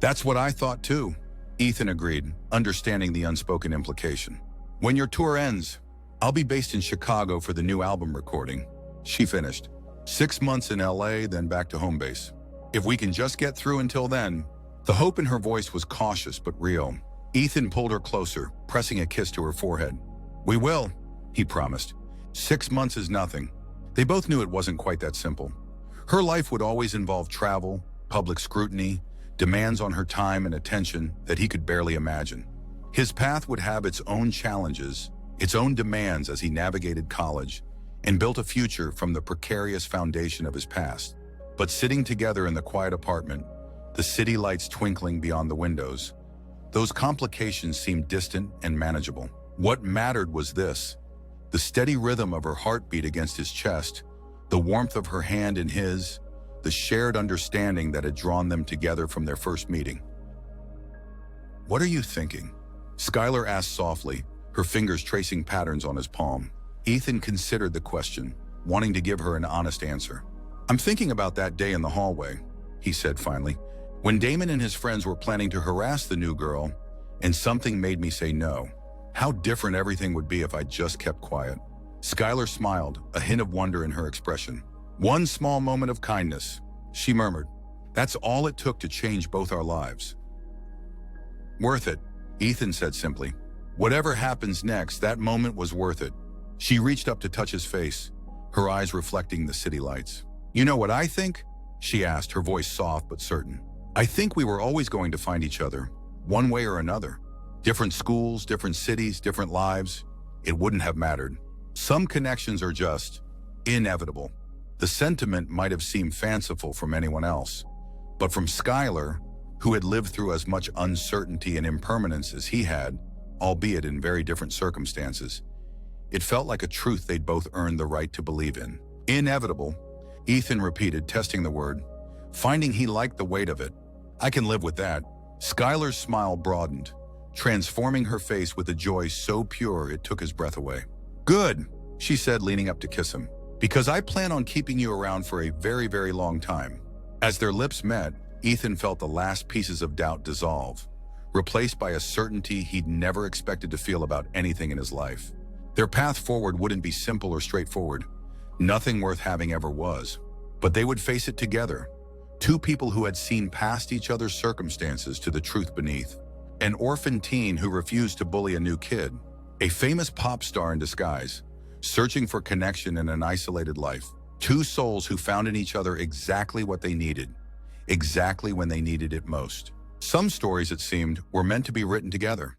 That's what I thought too, Ethan agreed, understanding the unspoken implication. When your tour ends, I'll be based in Chicago for the new album recording. She finished. 6 months in LA, then back to home base. If we can just get through until then. The hope in her voice was cautious but real. Ethan pulled her closer, pressing a kiss to her forehead. We will, he promised. 6 months is nothing. They both knew it wasn't quite that simple. Her life would always involve travel, public scrutiny, demands on her time and attention that he could barely imagine. His path would have its own challenges, its own demands as he navigated college and built a future from the precarious foundation of his past. But sitting together in the quiet apartment, the city lights twinkling beyond the windows, those complications seemed distant and manageable. What mattered was this: the steady rhythm of her heartbeat against his chest, the warmth of her hand in his, the shared understanding that had drawn them together from their first meeting. What are you thinking? Skylar asked softly, her fingers tracing patterns on his palm. Ethan considered the question, wanting to give her an honest answer. I'm thinking about that day in the hallway, he said finally, when Damon and his friends were planning to harass the new girl, and something made me say no. How different everything would be if I just kept quiet. Skylar smiled, a hint of wonder in her expression. One small moment of kindness, she murmured. That's all it took to change both our lives. Worth it, Ethan said simply. Whatever happens next, that moment was worth it. She reached up to touch his face, her eyes reflecting the city lights. You know what I think? She asked, her voice soft but certain. I think we were always going to find each other, one way or another. Different schools, different cities, different lives. It wouldn't have mattered. Some connections are just inevitable. The sentiment might have seemed fanciful from anyone else, but from Skylar, who had lived through as much uncertainty and impermanence as he had, albeit in very different circumstances, it felt like a truth they'd both earned the right to believe in. Inevitable, Ethan repeated, testing the word, finding he liked the weight of it. I can live with that. Skylar's smile broadened, transforming her face with a joy so pure it took his breath away. Good, she said, leaning up to kiss him, because I plan on keeping you around for a very, very long time. As their lips met, Ethan felt the last pieces of doubt dissolve, replaced by a certainty he'd never expected to feel about anything in his life. Their path forward wouldn't be simple or straightforward. Nothing worth having ever was. But they would face it together. Two people who had seen past each other's circumstances to the truth beneath. An orphan teen who refused to bully a new kid. A famous pop star in disguise, searching for connection in an isolated life. Two souls who found in each other exactly what they needed, exactly when they needed it most. Some stories, it seemed, were meant to be written together.